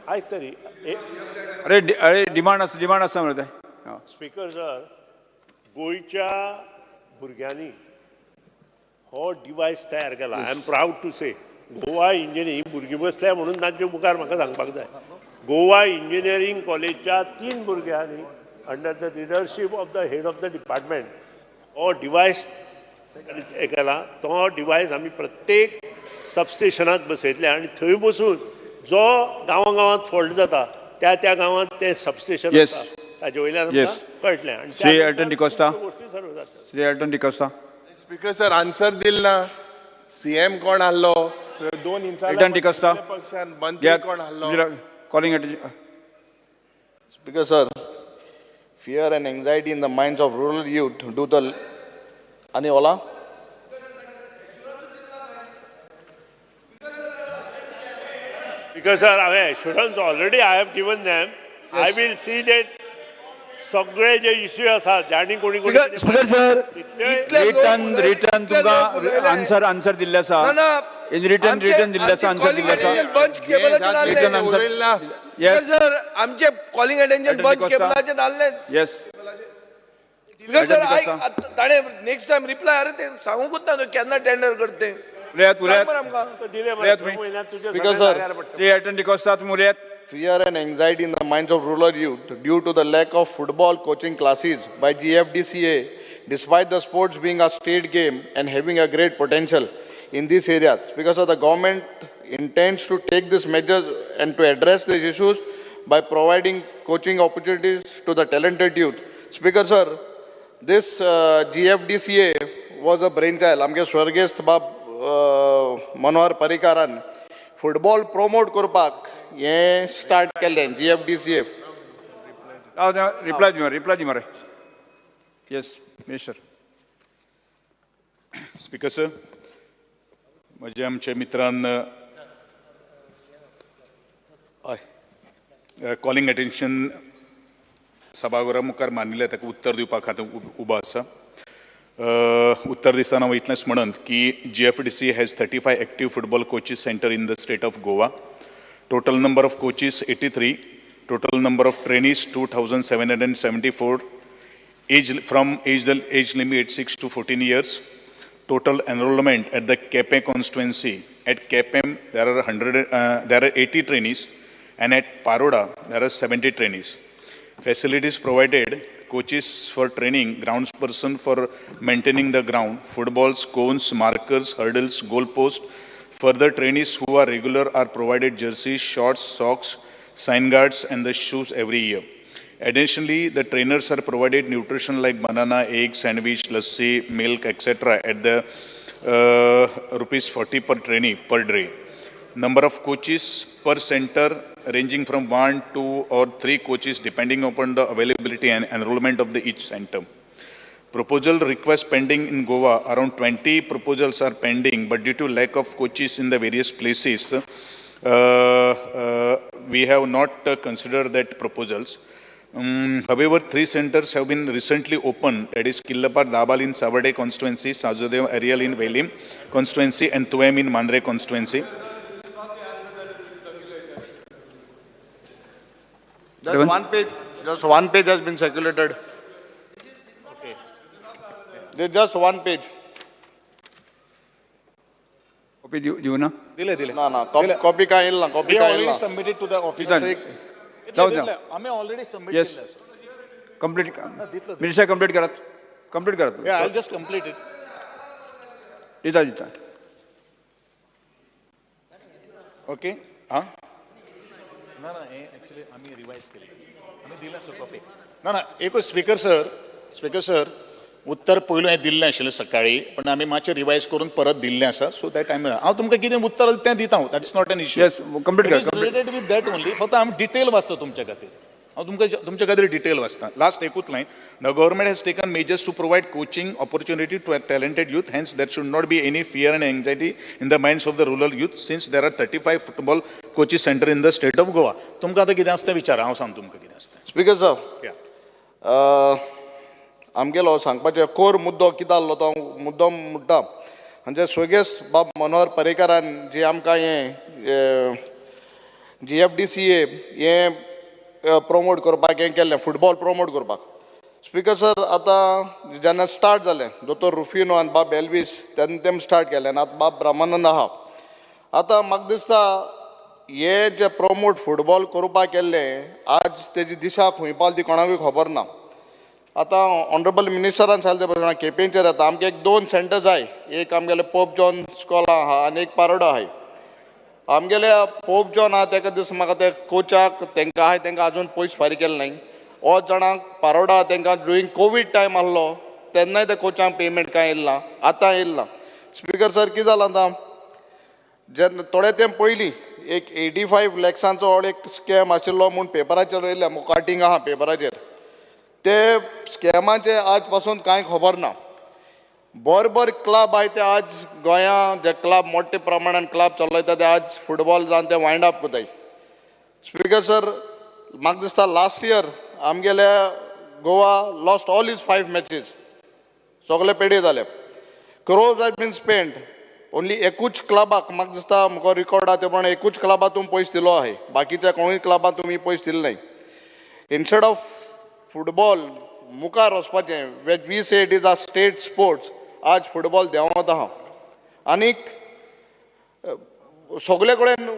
आयक तरी अरे डिमांड आसा मरे स्पीकर सर गोंयच्या भुरग्यांनी हो डिवायस तयार केला I am proud to say Goa engineering भुरगीं बसल्या म्हणून तांचे मुखार म्हाका सांगपाक जाय गोवा इंजिनियरिंग कॉलेजच्या 3 भुरग्यांनी under the leadership of the head of the department हो डिवायस केला तो डिवायस आमी प्रत्येक सबस्टेशनाक बसयतले आनी थंय बसून जो गांवांत फॉल्ट जाता त्या गांवांत ते सबस्टेशन आसा ताजे वयल्यान कळटलें आनी श्री अल्टन डिकोस्टा गोष्टी सर्व जाता Shri Alton D'Costa speaker sir answer दिल ना सीएम कोण आहलो 2 अल्टन डिकोस्टा पक्षान मंत्री कोण आहलो calling Speaker sir, fear and anxiety in the minds of rural youth due to Aniola. Because sir, assurance already I have given them. Yes. I will see that सगळे जे इश्यू आसात ज्यांनी कोणी स्पीकर सर रिटर्न तुमकां answer दिल्ले आसा in return दिल्ले आसा आन्सर दिल्ले आसा बंच केबलाचेर घाल्ले यस सर आमचे कॉलिंग अटेन्शन बंच केबलाचेर घाल्ले यस स्पीकर सर ताणे नेक्स्ट टाइम रिप्लाय अरे ते सांगूंकूच ना केन्ना टेंडर करते Speaker sir, Shri Alton D'Costa तुमी उलयात fear and anxiety in the minds of rural youth due to the lack of football coaching classes by GFDCA despite the sports being a state game and having a great potential in these areas. Because the government intends to take these measures and to address these issues by providing coaching opportunities to the talented youth. Speaker sir, this GFDCA was a brainchild. आमगे स्वर्गेस्त बाब Manohar पर्रीकारान football promote करपाक हे start केल्लें GFDCA. Reply दी मरे. Yes minister. Speaker sir, म्हजे आमच्या मित्रान calling attention सभागृहा मुखार मानिल्लें ताका उत्तर दिवपा खातीर उबो आसा. उत्तर दिसतना हांव इतलेंच म्हणत की GFDC has 35 active football coaches center in the state of Goa. Total number of coaches 83. Total number of trainees 2,774. Age limit 6 to 14 years. Total enrollment at the KPM constituency. At KPM there are 80 trainees, and at Paroda there are 70 trainees. Facilities provided: coaches for training, groundsperson for maintaining the ground, footballs, cones, markers, hurdles, goalposts. Further, trainees who are regular are provided jerseys, shorts, socks, sign guards, and the shoes every year. Additionally, the trainers are provided nutrition like banana, egg, sandwich, lassi, milk, etc. at the ₹40 per trainee per day. Number of coaches per center ranging from 1, 2, or 3 coaches depending upon the availability and enrollment of each center. Proposal requests pending in Goa. Around 20 proposals are pending, but due to lack of coaches in the various places, we have not considered that proposals. However, 3 centers have been recently opened, that is Killapar Dabal in Savade constituency, Sajodev Arial in Velim constituency, and Tuem in Mandre constituency. Just one page has been circulated. Okay. There's just one page. Copy देऊ ना. No. Copy का येईल ना. Copy का येईल ना. Submitted to the office. आम्ही already submitted. Yes. Complete. Minister complete करत. Yeah, I'll just complete it. दिता. Okay. हां. ना ॲक्च्युली आम्ही रिवाईज केले, आम्ही दिला सो कॉपी. ना एकूच स्पीकर सर उत्तर पयलू हें दिल्लें आशिल्लें सकाळी, पण आमी मातशें रिवायज करून परत दिल्लें आसा. सो दॅट हांव तुमकां कितें उत्तर तें दिता. That is not an issue. Yes complete कर. Related with that only. फक्त आमी डिटेल वाचतो तुमच्या खातीर. हांव तुमच्या खातीर डिटेल वाचता. लास्ट एकूच line. The government has taken measures to provide coaching opportunity to talented youth. Hence, there should not be any fear and anxiety in the minds of the rural youth, since there are 35 football coaches center in the state of Goa. तुमकां आतां कितें आसता विचारा, हांव सांगता तुमकां कितें आसता. स्पीकर सर, आमगेलो सांगपाचें कोर मुद्दो कितें आहलो तो मुद्दम म्हणटा. म्हणजे स्वर्गेस्त बाब मनोहर पर्रीकारान जी आमकां हें GFDCA हें प्रमोट करपाक हें केल्लें, फुटबॉल प्रमोट करपाक. स्पीकर सर, आतां जेन्ना स्टार्ट जालें, दोतोर रुफिनो आनी बाब एल्वीस तेम स्टार्ट केलें, आनी आतां बाब ब्रह्मानंद आहा. आतां म्हाका दिसता हे जे प्रमोट फुटबॉल करपाक केल्लें, आज तेजी दिशा खंय पावली ती कोणाकूय खबर ना. आतां ऑनरेबल मिनिस्टरान सांगलें ते प्रमाणे केपेंचेर येता आमगे 2 सेंटर्स आहाय. एक आमगेलें पोप जॉन स्कॉल आहा आनी एक पारोडा आहाय. आमगेले पोप जॉन आहा तेका दिस म्हाका ते कोचाक तेंकां आहाय तेंकां आजून पयस फारीक केले नाय. हो जाणांक पारोडा तेंकां ड्युरींग कोवीड टायम आहलो तेन्नाय त्या कोचांक पेमेंट कांय येयला, आतां येयला. स्पीकर सर, कितें जालां आतां, जेन्ना थोडे तेंप पयलीं एक 85 लॅक्सांचो एक स्कॅम आशिल्लो म्हूण पेपराचेर येयल्लें, मुकाटींग आहा पेपराचेर. ते स्कॅमाचे आज पासून कांय खबर ना. बरोबर क्लब आहाय ते आज गोंयां जे क्लब मोठे प्रमाणान क्लब चलयता ते आज फुटबॉल जावन ते वायंड अप कोताय. स्पीकर सर, म्हाका दिसता लास्ट इयर आमगेले Goa lost all is 5 matches. सगळे पेडे जाले. Crores has been spend only एकूच क्लबाक. म्हाका दिसता म्हजो रिकॉर्ड आहा ते प्रमाणे एकूच क्लबाक तुमी पयस दिलो आहाय, बाकीच्या कोणूय क्लबाक तुमी पयस दिले नाय. इन्स्टेड ऑफ फुटबॉल मुखार वचपाचें, what we say it is a state sports, आज फुटबॉल देंवत आहा. आनीक सगळे कडेन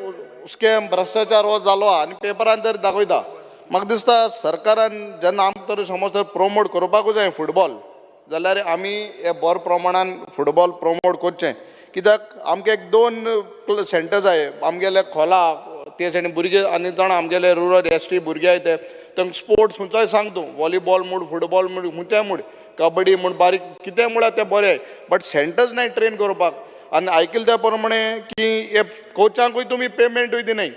स्कॅम भ्रश्टाचार हो जालो आहा आनी पेपरान तर दाखयता. म्हाका दिसता सरकारान जेन्ना आमकां तरी समज तर प्रमोट करपाकूच जाय फुटबॉल, जाल्यार आमी हे बरे प्रमाणान फुटबॉल प्रमोट करचें. कित्याक आमकां एक 2 सेंटर जाय. आमगेले खोला ते सायडीन भुरगे आनी जाणा आमगेले रुरल एसटी भुरगे आहाय ते तांकां स्पोर्ट्स खंयचोय सांग तूं, वॉलीबॉल म्हूण, फुटबॉल म्हूण, खंयचेंय म्हूण, कबड्डी म्हूण, बारीक कितें म्हळ्यार तें बरें. बट सेंटर्स नाय ट्रेन करपाक. आनी आयकलां त्या प्रमाणे की हे कोचांकूय तुमी पेमेंटूय दिनाय.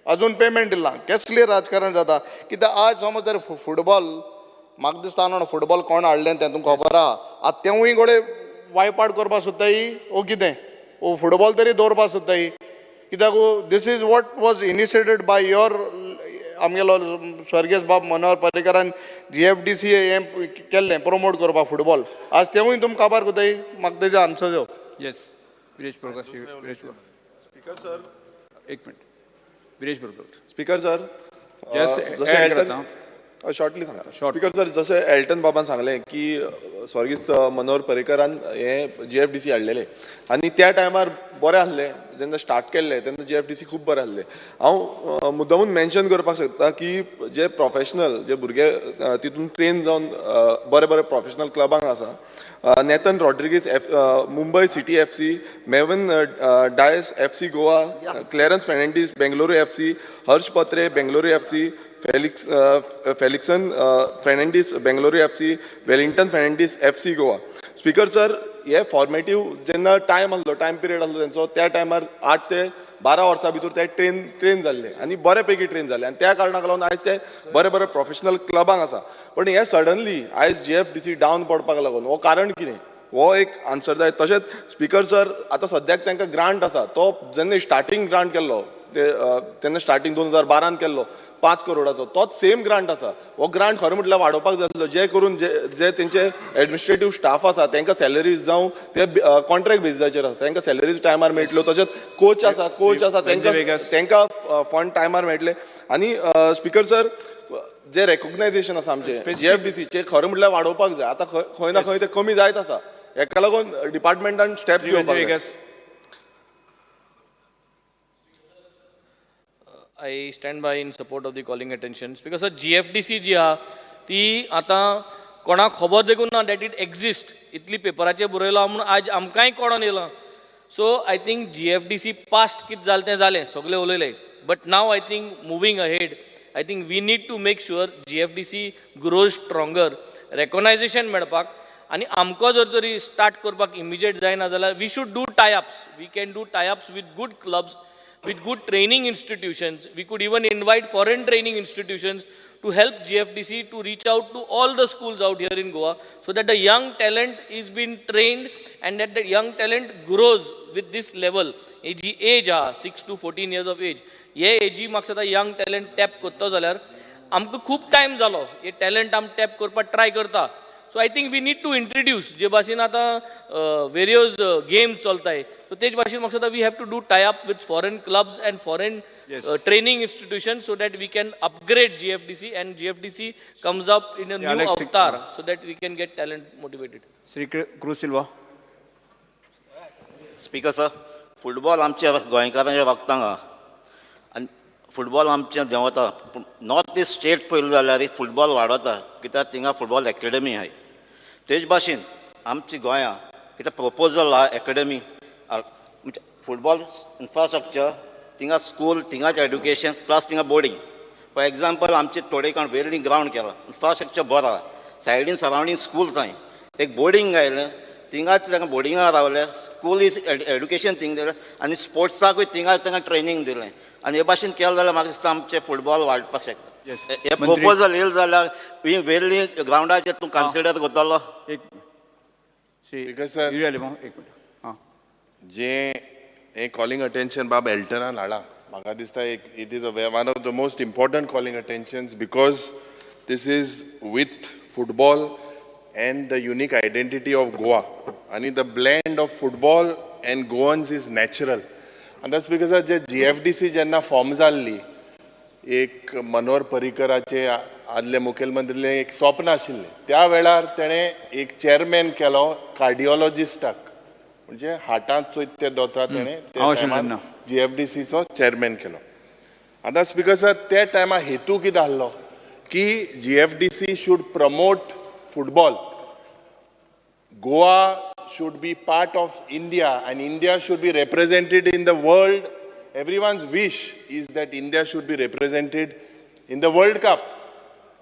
अजून पेमेंट दिला. कसलें राजकारण जाता. कित्याक आज समज जर फुटबॉल म्हाका दिसता न्हू फुटबॉल कोण हाडलें तें तुमकां खबर आहा. आतां तेवूय गोळे वायप आवट करपाक सोदताय ओ कितें ओ फुटबॉल तरी दवरपाक सोदताय. कित्याक this is what was initiated by your आमगेलो स्वर्गीय बाब मनोहर पर्रीकरान GFDC हें केल्लें प्रमोट करपाक फुटबॉल. आज तेवूय तुमकां काबार कोताय. म्हाका तेजे आन्सर जाव. येस विरेश प्रकाश. स्पीकर सर, एक मिनिट. विरेश बरोबर. स्पीकर सर, जस्ट जशें एल्टन शॉर्टली सांगता. स्पीकर सर, जशें एल्टन बाबान सांगलें की स्वर्गीय मनोहर पर्रीकरान हें GFDC हाडलेलें आनी त्या टायमार बरें आसलें. जेन्ना स्टार्ट केल्लें तेन्ना GFDC खूब बरें आसलें. हांव मुद्दामून मेन्शन करपाक सोदतां की जे प्रोफेशनल जे भुरगे तितून ट्रेन जावन बरे बरे प्रोफेशनल क्लबांक आसा, Nathan Rodrigues Mumbai city FC, Mevan Dias FC Goa, Clarence Fernandes Bengaluru FC, Harsh Patre Bengaluru FC, फेलिक्सन Fernandes Bengaluru FC, Wellington Fernandes FC Goa. Speaker sir, हे फॉर्मेटीव जेन्ना टायम आसलो, टायम पिरियड आसलो तेंचो, त्या टायमार 8 ते 12 वर्सां भितर ते ट्रेन जाल्ले आनी बरे पैकी ट्रेन जाले आनी त्या कारणाक लागून आयज ते बरे बरे प्रोफेशनल क्लबांक आसा. पण हे सडनली आयज GFDC डावन पडपाक लागून हो कारण कितें? हो एक आन्सर जाय. तशेंच स्पीकर सर, आतां सद्याक तांकां ग्रांट आसा. तो जेन्ना स्टार्टींग ग्रांट केल्लो तेन्ना स्टार्टींग 2012 केल्लो 5 करोडाचो, तोच सेम ग्रांट आसा. हो ग्रांट खरें म्हटल्यार वाडोवपाक जाय आसलो. जे करून जे तेंचे एडमिनिस्ट्रेटीव स्टाफ आसा तांकां सॅलरीज जावं ते कॉन्ट्रॅक्ट बेजिसाचेर आसा, तांकां सॅलरीज टायमार मेळटल्यो. तशेंच कोच आसा तांकां फंड टायमार मेळटले. आनी स्पीकर सर, जे रेकॉग्नायझेशन आसा आमचे GFDCचे खरें म्हटल्यार वाडोवपाक जाय. आतां खंय ना खंय ते कमी जायत आसा. हेका लागून डिपार्टमेंटान स्टेप्स घेवपाक जाय. I stand by in support of the calling attentions because GFDC जी आहा ती आतां कोणाक खबर देखून ना दॅट इट एक्झिस्ट. इतली पेपराचेर बरयलां म्हणून आज आमकांय कळोन येयलां. So I think GFDC past कितें जालें तें जालें, सगळें उलयलें. But now I think moving ahead I think we need to make sure GFDC grows stronger. Recognition मेळपाक आनी आमकां जर तरी स्टार्ट करपाक इमिजिएट जायना जाल्यार we should do tie ups. We can do tie ups with good clubs, with good training institutions. We could even invite foreign training institutions to help GFDC to reach out to all the schools out here in Goa so that the young talent is being trained and that the young talent grows with this level. Age 6 to 14 years of age. Ye age म्हाका दिसता young talent tap करता जाल्यार आमकां खूब time जालो. हे talent आमी tap करपाक ट्राय करता. So I think we need to introduce जे भाशेन आतां वेरियस गेम्स चलताय, सो तेच भाशेन म्हाका दिसता we have to do tie up with foreign clubs and foreign training institution so that we can upgrade GFDC and GFDC comes up in a new avatar so that we can get talent motivated. Shri Cruz Silva. Speaker sir, football आमच्या गोंयकारांच्या वखदांक आहा आनी football आमचें देंवता. पूण north east state पळयलें जाल्यार football वाडवता कित्याक थिंगा फुटबॉल एकेडमी आहाय. तेच भाशेन आमच्या गोंयां कितें प्रपोजल आहा एकेडमी म्हणजे फुटबॉल इन्फ्रास्ट्रक्चर, थिंगा स्कूल, थिंगाच एड्युकेशन प्लस थिंगा बोर्डींग. फॉर एग्जाम्पल आमचे थोडे कोण वेरली ग्रावंड केला, इन्फ्रास्ट्रक्चर बरो आहा. सायडीन सरावंडींग स्कूल्स आहाय. एक बोर्डींग घायलें, थिंगाच तांकां बोर्डिंगाक रावले. स्कूल इज एड्युकेशन थिंग दिलें आनी स्पोर्ट्साकूय थिंगाच तांकां ट्रेनींग दिलें. आनी हे भाशेन केलें जाल्यार म्हाका दिसता आमचें फुटबॉल वाडपाक शकता. हे प्रपोजल येयलें जाल्यार वेरली ग्रावंडाचेर तूं कन्सिडर करतलो? जे हे कॉलिंग अटेन्शन बाब एल्टनान हाडा, म्हाका दिसता it is one of the most important calling attentions because this is with football and the unique identity of Goa. And the blend of football and Goans is natural. And that's because जे GFDC जेन्ना form जाल्ली, एक मनोहर पर्रीकराचे आदले मुखेलमंत्रीले एक स्वप्न आशिल्लें. त्या वेळार तेणें एक चेअरमॅन केलो कार्डिओलॉजिस्टाक, म्हणजे हार्टांत चोयत ते दोतोर तेणें GFDCचो चेअरमॅन केलो. आनी that's because त्या टायमार हेतू कितें आसलो की GFDC should promote football Goa should be part of India and India should be represented in the world. Everyone's wish is that India should be represented in the World Cup.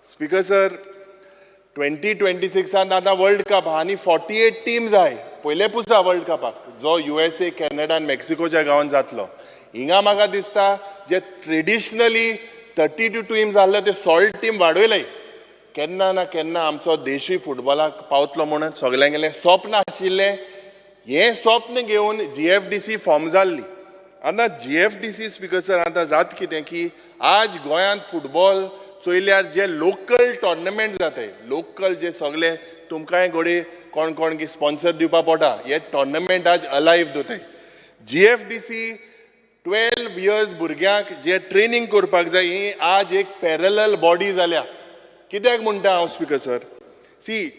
Speaker sir, 2026 आता world cup आणि 48 teams आहे पहिले Pusa world कपाक जो USA, Canada आणि मेक्सिकोच्या गावात जातलो. हिंगा म्हाका दिसता जे ट्रेडिशनली 32 टीम्स आसले ते 16 टीम वाडयले. केन्ना ना केन्ना आमचो देशूय फुटबॉलाक पावतलो म्हणून सगळ्यांगेलें स्वप्न आशिल्लें. हें स्वप्न घेवन GFDC फॉर्म जाल्ली. आतां GFDC स्पीकर सर आतां जात कितें की आज गोंयांत फुटबॉल चोयल्यार जे लोकल टोर्नामेंट जाताय लोकल जे सगळे तुमकांय घोडी कोण कोण की स्पॉन्सर दिवपा पडटा हे टोर्नामेंट आज अलायव्ह दवरताय. GFDC 12 इयर्स भुरग्यांक जे ट्रेनिंग करपाक जाय ही आज एक पॅरलल बॉडी जाल्या. कित्याक म्हणटा हांव speaker sir, see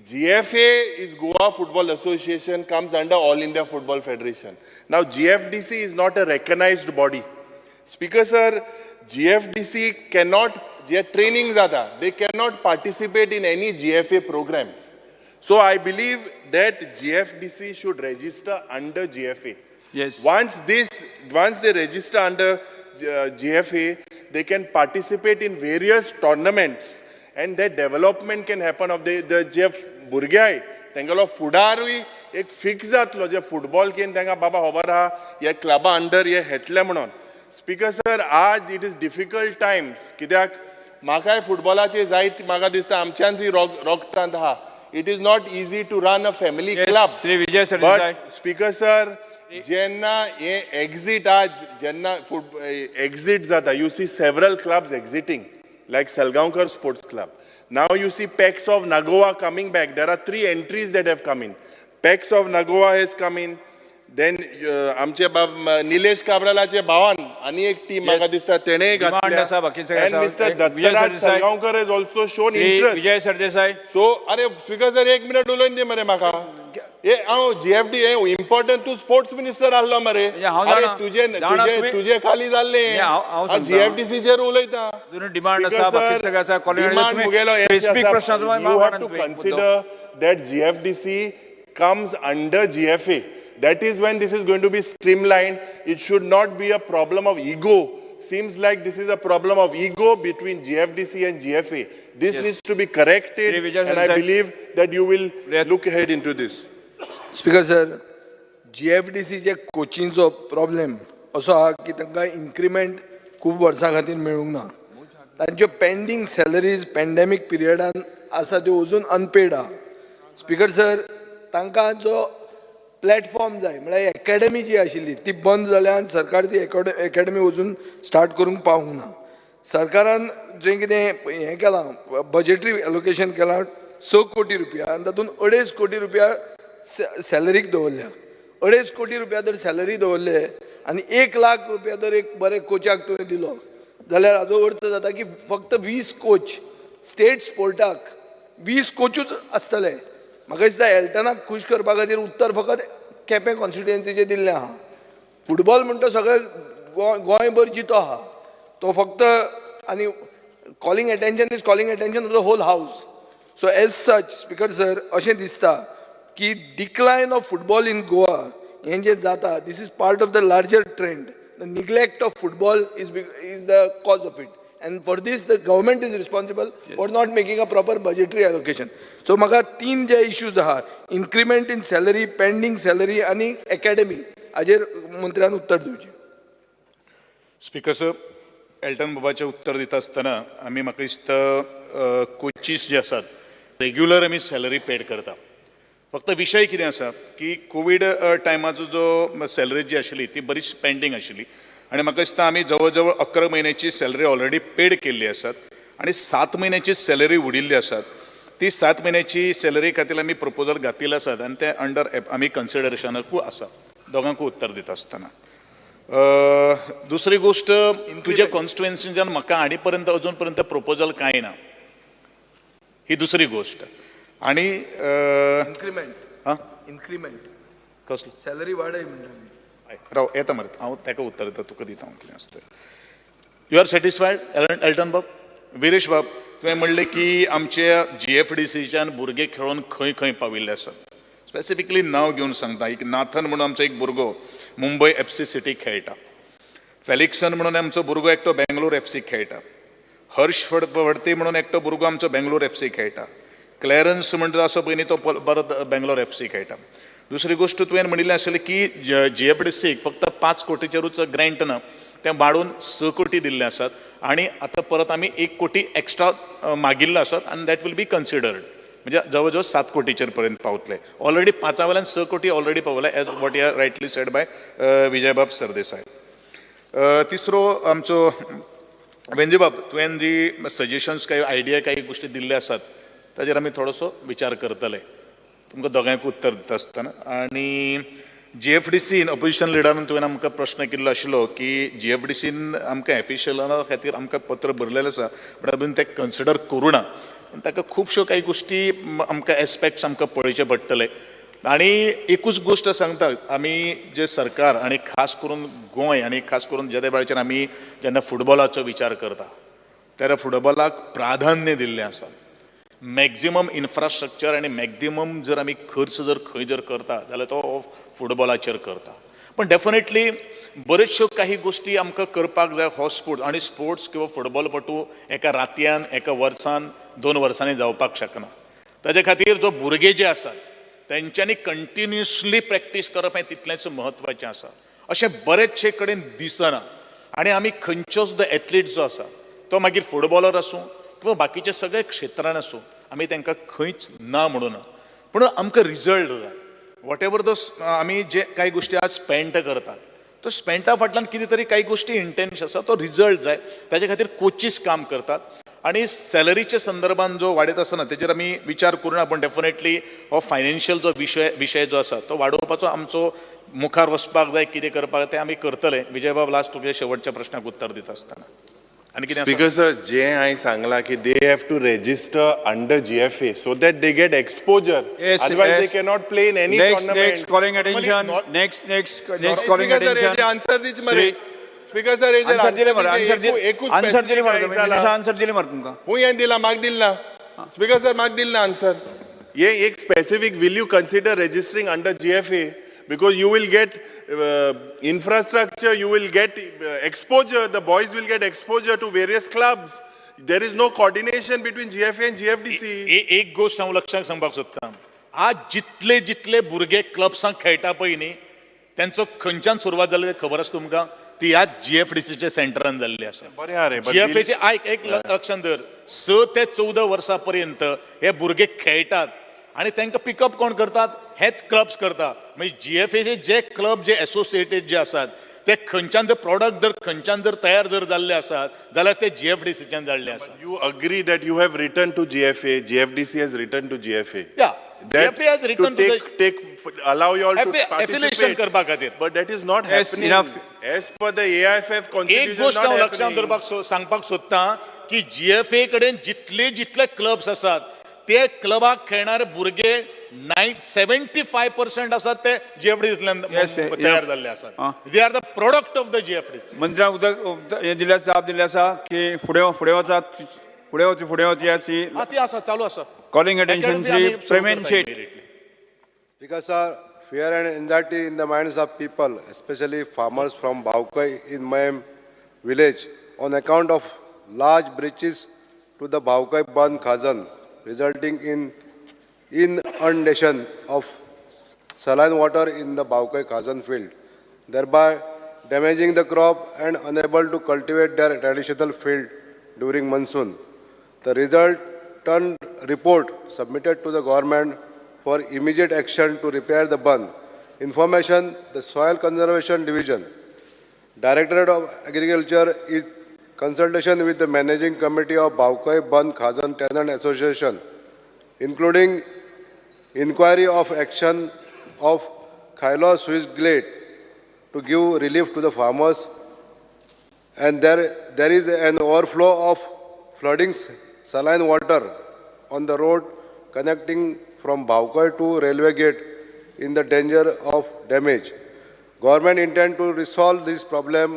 GFA is Goa Football Association comes under All India Football Federation. Now GFDC is not a recognized body. Speaker sir, GFDC cannot, जे training zata, they cannot participate in any GFA programs. So I believe that GFDC should register under GFA. Yes. Once they register under GFA, they can participate in various tournaments and that development can happen of the जे भुरगे आहाय तेंगेलो फुडारूय एक fix जातलो जे football केन तांकां बाबा खबर आहा ह्या क्लबा अंडर हे हेतले म्हणून. स्पीकर सर, आज इट इज डिफिकल्ट टायम्स कित्याक म्हाकाय फुटबॉलाचे जायत म्हाका दिसता आमच्यांतूय रोगतांत आहा. It is not easy to run a family club. Shri Vijay Sardesai. But speaker sir, जेन्ना हे एक्झिट आज जेन्ना एक्झिट जाता you see several clubs exiting like Salgaonkar Sports Club. Now you see Pex of Nagoa coming back. There are 3 entries that have come in. Pex of Nagoa has come in. Then आमचे निलेश काब्रालाचे भावान आणि एक team म्हाका दिसता तेणे घातल्या. And Mr. Dattaraj Salgaonkar has also shown interest. Vijay Sardesai. So अरे speaker sir 1 minute उलोवन दे मरे म्हाका. हे हांव GFD हे इम्पॉर्टंट तू स्पोर्ट्स मिनिस्टर आसलो मरे. अरे तुझे खाली जाल्ले GFDC चेर उलयता. डिमांड आसा बाकी सगळं आसा कॉलेज स्पेसिफिक प्रश्नाचो you have to consider that GFDC comes under GFA. That is when this is going to be streamlined. It should not be a problem of ego. Seems like this is a problem of ego between GFDC and GFA. This needs to be corrected and I believe that you will look ahead into this. Speaker sir, GFDCचे कोचिंगचो problem असो आहा की तांकां increment खूब वर्सां खातीर मेळूंक ना. तांच्यो पेंडींग सॅलरीज पॅन्डेमीक पिरियडान आसा त्यो अजून अनपेड आहा. स्पीकर सर, तांकां जो प्लॅटफॉर्म जाय म्हळ्यार एकेडमी जी आशिल्ली ती बंद जाल्यान सरकार ती एकेडमी अजून स्टार्ट करूंक पावूंक ना. सरकारान जें कितें हें केलां बजेटरी एलोकेशन केलां 6 कोटी रुपया आनी तातूंत 2.5 कोटी रुपया सॅलरीक दवरल्या. 2.5 कोटी रुपया जर सॅलरी दवरले आनी 1 लाख रुपया जर एक बरे कोचाक तुवें दिलो जाल्यार हाजो अर्थ जाता की फक्त 20 कोच स्टेट स्पोर्टाक 20 कोचूच आसतले. म्हाका दिसता एल्टनाक खूश करपा खातीर उत्तर फकत केपें कॉन्स्टिट्युएन्सीचे दिल्लें आहा. फुटबॉल म्हणटा सगळे गोंयभर जितो आहा तो फक्त आनी calling attention is calling attention of the whole house. So as such speaker sir अशें दिसता की decline of football in Goa हें जें जाता this is part of the larger trend. The neglect of football is the cause of it. And for this, the government is responsible for not making a proper budgetary allocation. So, म्हाका 3 जे issues आहा, increment in salary, pending salary, आणि academy. हाजेर मंत्र्यान उत्तर दिवचें. Speaker sir, Elton बाबाचें उत्तर दिता आसतना आमी म्हाका दिसता कोचीस जे आसात रेग्युलर आमी सॅलरी पेड करता. फक्त विशय कितें आसा की कोवीड टायमाचो जो सॅलरी जी आशिल्ली ती बरीच पेंडींग आशिल्ली आणि म्हाका दिसता आमी जवळ जवळ 11 म्हयन्याची सॅलरी ऑलरेडी पेड केल्ली आसात आणि 7 म्हयन्याची सॅलरी उडिल्ली आसात. ती 7 म्हयन्याची सॅलरी खातीर आमी प्रपोजल घातिल्ले आसात आनी ते अंडर आमी कन्सिडरेशनाकूय आसा दोगांकूय उत्तर दिता आसतना. दुसरी गोष्ट तुज्या कॉन्स्टिट्युएन्सीच्यान म्हाका हाणी पर्यंत अजून पर्यंत प्रपोजल कांय ना. ही दुसरी गोष्ट. आणि इन्क्रिमेंट कसलो सॅलरी वाडय म्हणटा राव येता मरे हांव ताका उत्तर दिता तुका दिता हांव कितें आसता. यू आर सॅटिस्फायड एल्टन बाब? विरेश बाब, तुवें म्हणलें की आमच्या GFDCच्यान भुरगे खेळून खंय खंय पाविल्ले आसात. स्पेसिफिकली नांव घेवन सांगता. एक नाथन म्हणून आमचो एक भुरगो मुंबय FC सिटी खेळटा. फेलिक्सन म्हणून आमचो भुरगो एकटो बेंगलोर FC खेळटा. हर्ष फडते म्हणून एकटो भुरगो आमचो बेंगलोर FC खेळटा. क्लॅरन्स म्हणटा असो पयलीं तो परत बेंगलोर FC खेळटा. दुसरी गोष्ट तुवें म्हणिल्लें आशिल्लें की GFDCक फक्त 5 कोटीचेरूच ग्रँट ना, तें वाडोवन 6 कोटी दिल्ले आसात आनी आतां परत आमी 1 कोटी एक्स्ट्रा मागिल्लो आसात आनी दॅट वील बी कन्सिडर्ड. म्हणजे जवळ जवळ 7 कोटीचेर पर्यंत पावतले. ऑलरेडी 5 6 कोटी ऑलरेडी पावला as what you are rightly said by विजयबाब सरदेसाय. तिसरो आमचो वेंजीबाब, तुवें जी सजेशन्स काही आयडिया काही गोष्टी दिल्ले आसात ताजेर आमी थोडोसो विचार करतले. तुमकां दोगांयक उत्तर दिता आसतना. आनी GFDCन ऑपोजिशन लिडरान तुवें आमकां प्रश्न केल्लो आशिल्लो की GFDCन आमकां एफिशियला खातीर आमकां पत्र बरलेलें आसा बट अजून तें कन्सिडर करूं ना. ताका खुबश्यो काही गोष्टी आमकां एस्पेक्ट्स आमकां पळोवचे पडटले. आनी एकूच गोश्ट सांगता, आमी जे सरकार आनी खास करून गोंय आनी खास करून ज्या वेळाचेर आमी जेन्ना फुटबॉलाचो विचार करता तेन्ना फुटबॉलाक प्राधान्य दिल्लें आसा. मॅक्झिमम इन्फ्रास्ट्रक्चर आनी मॅक्झिमम जर आमी खर्च जर खंय जर करता जाल्यार तो फुटबॉलाचेर करता. पण डेफिनेटली बऱ्योचश्यो काही गोष्टी आमकां करपाक जाय हो स्पोर्ट्स. आनी स्पोर्ट्स किंवा फुटबॉलपटू एका रातयान एका वर्सान 2 वर्सांनी जावपाक शकना. ताजे खातीर जो भुरगे जे आसात तेंच्यांनी कंटिन्युअसली प्रॅक्टीस करप हें तितलेंच म्हत्वाचें आसा. अशें बरेचशे कडेन दिसना. आनी आमी खंयचोच जो एथलीट जो आसा तो मागीर फुटबॉलर आसूं किंवा बाकीचे सगळे क्षेत्रान आसूं आमी तांकां खंयच ना म्हणूना. पूण आमकां रिजल्ट जाय. वॉट एवर द आमी जे कांय गोश्टी आज स्पेंड करतात तो स्पेंडा फाटल्यान कितें तरी काही गोश्टी इंटेन्शन आसा तो रिजल्ट जाय. ताजे खातीर कोचीस काम करतात. आणि सॅलरीच्या संदर्भात जो वाडयत आसतना तेजेर आमी विचार करूना. पण डेफिनेटली हो फायनान्शियल जो विशय जो आसा तो वाडोवपाचो आमचो मुखार वचपाक जाय. कितें करपाक तें आमी करतले. विजयबाब लास्ट तुगे शेवटच्या प्रश्नाक उत्तर दिता आसतना आणि कितें स्पीकर सर, जे हांवें सांगलां की they have to register under GFA so that they get exposure. Otherwise they cannot play in any tournament. Next calling attention. Next calling attention. Answer दीच मरे स्पीकर सर. आन्सर दिले मरे. आन्सर दिले मरे. आन्सर दिले मरे तुमकां. हुंय दिला म्हाका दिलना. स्पीकर सर म्हाका दिलना आन्सर. ये एक specific will you consider registering under GFA because you will get infrastructure, you will get exposure, the boys will get exposure to various clubs. There is no coordination between GFA and GFDC. एक गोष्ट हांव लक्षात सांगपाक सोदतां. आज जितले जितले भुरगे क्लब्सांक खेळटा पळय न्ही तेंचो खंयच्यान सुरवात जाली तें खबर आसा तुमकां? ती आज GFDCच्या सेंटरान जाल्ली आसा. GFAचे एक लक्षात धर 6 ते 14 वर्सां पर्यंत हे भुरगे खेळटात आणि तांकां पिकअप कोण करतात? हेच क्लब्स करता. म्हणजे GFAचे जे क्लब जे एसोसिएटेड जे आसात ते खंयच्यान जर प्रॉडक्ट जर खंयच्यान जर तयार जर जाल्ले आसात जाल्यार ते GFDCच्यान जाल्ले आसात. You agree that you have written to GFA, GFDC has written to GFA. Yeah, GFA has written to allow you all to affiliation participate. करपा खातीर. But that is not happening. As per the AIFF constitution, एक गोष्ट not हांव लक्षात happening. दवरपाक सांगपाक सोदतां की GFA कडेन जितले जितले क्लब्स आसात ते क्लबाक खेळणारे भुरगे 75% आसात ते GFDCंतल्यान तयार जाल्ले आसात. They are the product of the GFDC. मंत्र्याक उदक हे दिल्ले आसा, जाप दिल्ले आसा की फुडें वचात, फुडें वचयाची. ती आसा, चालू आसा. कॉलिंग अटेंशनची Premen Shet. Because fear and anxiety in the minds of people, especially farmers from Bhavkai in Mayam village, on account of large breaches to the Bhavkai Bandh Khazan, resulting in inundation of saline water in the Bhavkai Khazan field, thereby damaging the crop and unable to cultivate their traditional field during monsoon. The resultant report submitted to the government for immediate action to repair the bandh. Information: the Soil Conservation Division, Directorate of Agriculture, is consultation with the Managing Committee of Bhavkai Bandh Khazan Tenant Association, including inquiry of action of Khailo Swiss Glade to give relief to the farmers, and there is an overflow of flooding saline water on the road connecting from Bhavkai to railway gate in the danger of damage. Government intend to resolve this problem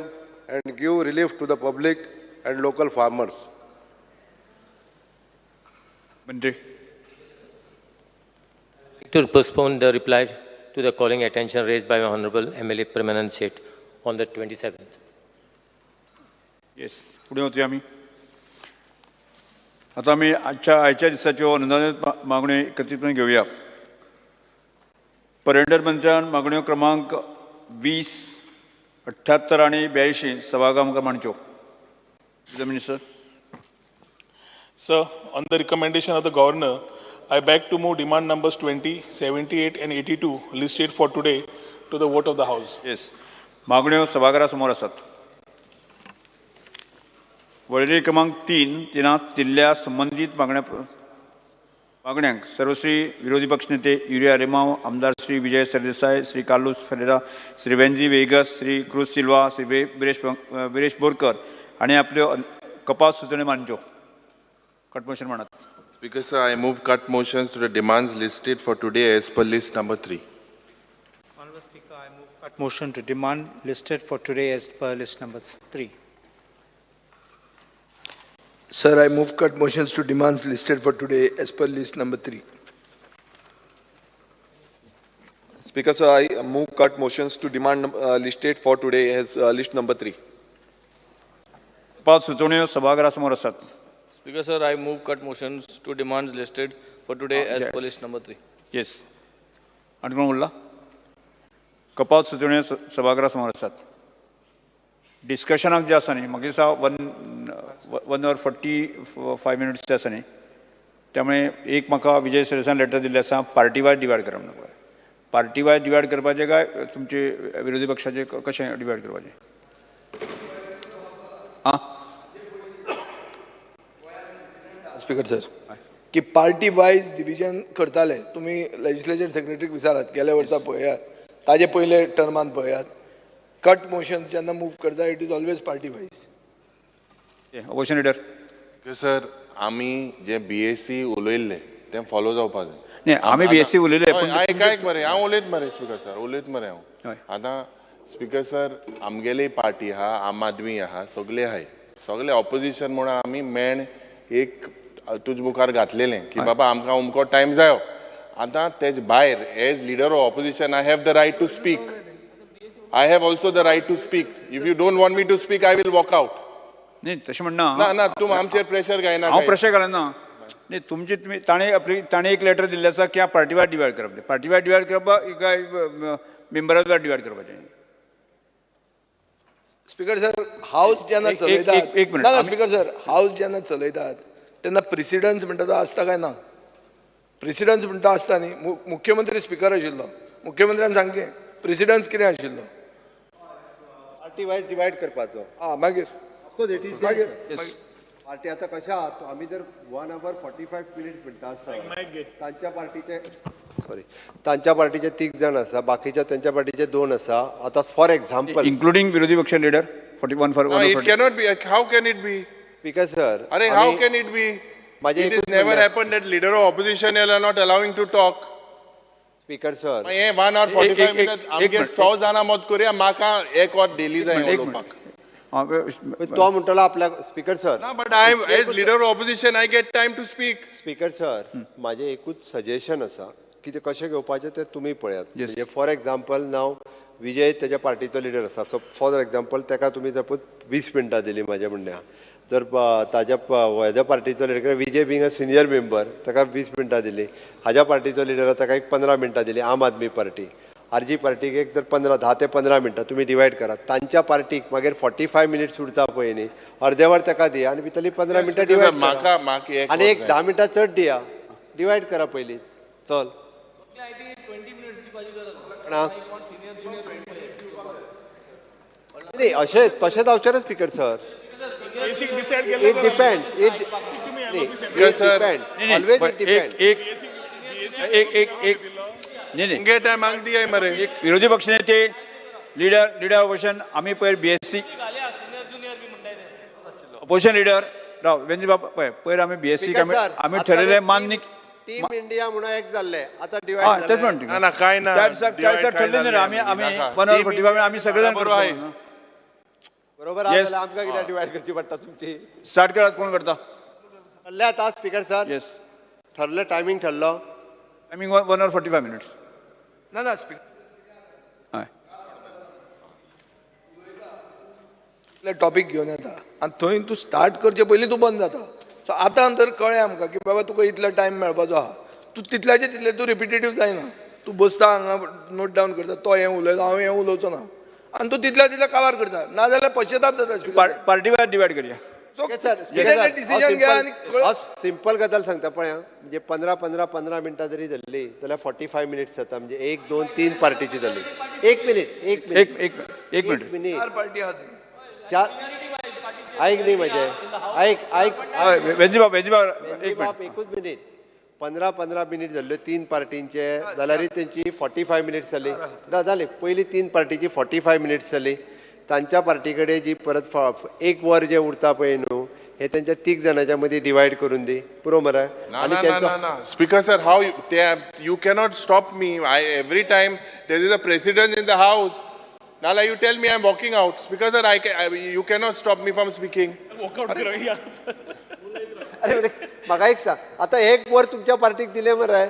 and give relief to the public and local farmers. मंत्री to postpone the reply to the calling attention raised by Honorable MLA Premanand Seth on the 27th. Yes, पुढे होते आम्ही. आता आम्ही आजच्या दिसाच्यो अनुदानित मागण्यो एकत्रितपणे घेऊया. पर्यटन मंत्र्यान मागण्यो क्रमांक 20, 78 आणि 82 सभागार आमकां मांडच्यो. Minister. Sir, on the recommendation of the Governor, I beg to move demand numbers 20, 78 and 82 listed for today to the vote of the House. Yes, मागण्यो सभागृहासमोर आसात. वळेरी क्रमांक 3 दिल्ल्या संबंधित मागण्यांक सर्वश्री विरोधी पक्षनेते युरिया रेमाव, आमदार श्री विजय सरदेसाय, श्री कार्लोस फेरेरा, श्री वेंजी वेगस, श्री क्रूज सिल्वा, श्री विरेश बोरकर आणि आपल्यो कपात सुचोवण्यो मांडच्यो. कट मोशन मांडात. Speaker sir, I move cut motions to the demands listed for today as per list number 3. Honorable Speaker, I move cut motion to demand listed for today as per list number 3. Sir, I move cut motions to demands listed for today as per list number 3. Speaker sir, I move cut motions to demand listed for today as list number 3. कपात सुचोवण्यो सभागृहासमोर आसात. Speaker sir, I move cut motions to demands listed for today as per list number 3. Yes, आणि कोण उरला? कपात सुचोवण्यो सभागृहासमोर आसात. डिस्कशनाक जे आसा न्ही, म्हाका दिसता 1 hour 45 minutes जे आसा न्ही, त्यामुळे एक म्हाका विजय सरदेसायन लेटर दिल्लें आसा पार्टी वायज डिवायड करप नको. पार्टी वायज डिवायड करपाचें काय तुमचे विरोधी पक्षाचे कशें डिवायड करपाचें? आं, स्पीकर सर, की पार्टी वायज डिविजन करताले. तुम्ही लेजिस्लेचर सेक्रेटरीक विचारात, गेल्या वर्सा पळयात, ताजे पयले टर्मान पळयात. कट मोशन जेन्ना मूव करता it is always party wise. Opposition leader. Sir, आमी जे BSc उलयल्ले तें फॉलो जावपा जाय. नाही, आमी BSc उलयले पण आयक मरे, हांव उलयत मरे स्पीकर सर, उलयत मरे हांव. आतां स्पीकर सर, आमगेली पार्टी आहा, आम आदमी आहा, सगळे आहाय. सगळे ऑपोजिशन म्हणून आमी मेन एक तुज मुखार घातलेलें की बाबा आमकां अमको टायम जायो. आतां तेज भायर as leader of opposition I have the right to speak. I have also the right to speak. If you don't want me to speak I will walk out. नाही, तशें म्हणना. ना, तूं आमचेर प्रेशर घायना. हांव प्रेशर घालना. नाही, तुमी ताणें एक लेटर दिल्लें आसा की पार्टी वायज डिवायड करप. पार्टी वायज डिवायड करप काय मेंबरा वायज डिवायड करपाचें. स्पीकर सर, हाऊस जेन्ना चलयतात, एक मिनिट. ना स्पीकर सर, हाऊस जेन्ना चलयतात तेन्ना प्रेसिडन्स म्हणटा तो आसता काय ना? प्रेसिडन्स म्हणटा आसता न्ही. मुख्यमंत्री स्पीकर आशिल्लो, मुख्यमंत्र्यान सांगचें प्रेसिडन्स कितें आशिल्लो. पार्टी वायज डिवायड करपाचो. मागीर पार्टी आतां कशें आहा, आमी जर 1 hour 45 minutes म्हणटा तांच्या पार्टीचे 3 जाण आसा, बाकीच्या त्यांच्या पार्टीचे 2 आसा. आतां फॉर एक्झाम्पल इन्क्लुडिंग विरोधी पक्ष leader 41 for It cannot be. How can it be? Speaker sir, अरे, how can it be? It is never happened that leader of opposition are not allowing to talk. Speaker sir, हे 1 hour 45 minutes आमगे 100 जाणां मत करूया, म्हाका एक और daily जाय उलोवपाक. तो म्हणटलो आपल्या स्पीकर सर. ना, but I as leader of opposition I get time to speak. Speaker sir, माझे एकूच सजेशन आसा की ते कशें घेवपाचें तें तुमी पळयात. म्हणजे फॉर एक्झाम्पल नाव विजय तेज्या पार्टीचो लिडर आसा. सो फॉर एक्झाम्पल तेका तुमी सपोज 20 मिनटां दिली म्हाज्या म्हणण्या. जर ताज्या हेज्या पार्टीचो leader Vijay being a senior member ताका 20 मिनटां दिली. हाज्या पार्टीचो लिडर ताका एक 15 मिनटां दिली. आम आदमी पार्टी, आरजी पार्टीक एक जर 10 ते 15 मिनटां तुमी डिवायड करात. तांच्या पार्टीक मागीर 45 minutes उरता पळय न्ही, अर्दे वर ताका दिया आनी भितरली 15 मिनटां डिवायड करा आनी एक 10 मिनटां चड दिया. डिवायड करा पयली. चल न्ही, अशें तशें जावचें ना speaker sir. It depends. Always it depends. एक माग दिया मरे. विरोधी पक्ष नेते लिडर ऑपोजिशन आम्ही पयर BSc ऑपोजिशन लिडर राव वेंजी बाबा पयर आम्ही BSc आम्ही ठरलेले मान्य टीम इंडिया म्हणून एक जाल्ले. आता तेच डिवायड म्हणतो ना, काय ना. ठरले आम्ही 1 hour 45 आम्ही सगळेजण बरोबर आहे. आमकां कित्याक डिवायड करची पडटा तुमची. स्टार्ट करात. कोण करता? ठरले आता स्पीकर सर. येस, ठरले. टायमींग ठरलो. Timing 1 hour 45 minutes. ना स्पीकर टॉपिक घेवन येता आनी थंय तूं स्टार्ट करचे पयलीं तूं बंद जाता. सो आतां तर कळ्ळें आमकां की बाबा तुका इतलो टायम मेळपाचो आहा. तूं तितल्याचे तितले तूं रिपिटेटीव जायना. तूं बसता हांगा नोट डावन करता तो हें उलयता हांव हें उलोवचो ना आनी तूं तितल्या तितले कवर करता नाजाल्यार पश्चाताप जाता. पार्टी वायज डिवायड करया. डिसिजन घ्या आनी सिंपल गजाल सांगता पळय म्हणजे 15 मिनटां जरी धरली जाल्यार 45 मिनिट्स जाता म्हणजे 1 2 3 पार्टीची जाली. एक मिनिट पार्टी आहा थंय. ऐक न्ही म्हजें ऐक वेजीबाब एकूच मिनिट 15 मिनिट जाल्ल्यो 3 पार्टींचे जाल्यार तेंची 45 मिनिट्स जाली जाली. पयली 3 पार्टीची 45 मिनिट्स जाली. तांच्या पार्टी कडेन जी परत 1 वर जे उरता पळय न्हू हे त्यांच्या 3 जाणांच्या मदीं डिवायड करून दी पुरो मरे. Speaker sir, how you cannot stop me. Every time there is a precedent in the house. Now you tell me I'm walking out. Speaker sir, you cannot stop me from speaking. अरे म्हाका एक सांग आतां 1 वर तुमच्या पार्टीक दिले मरे.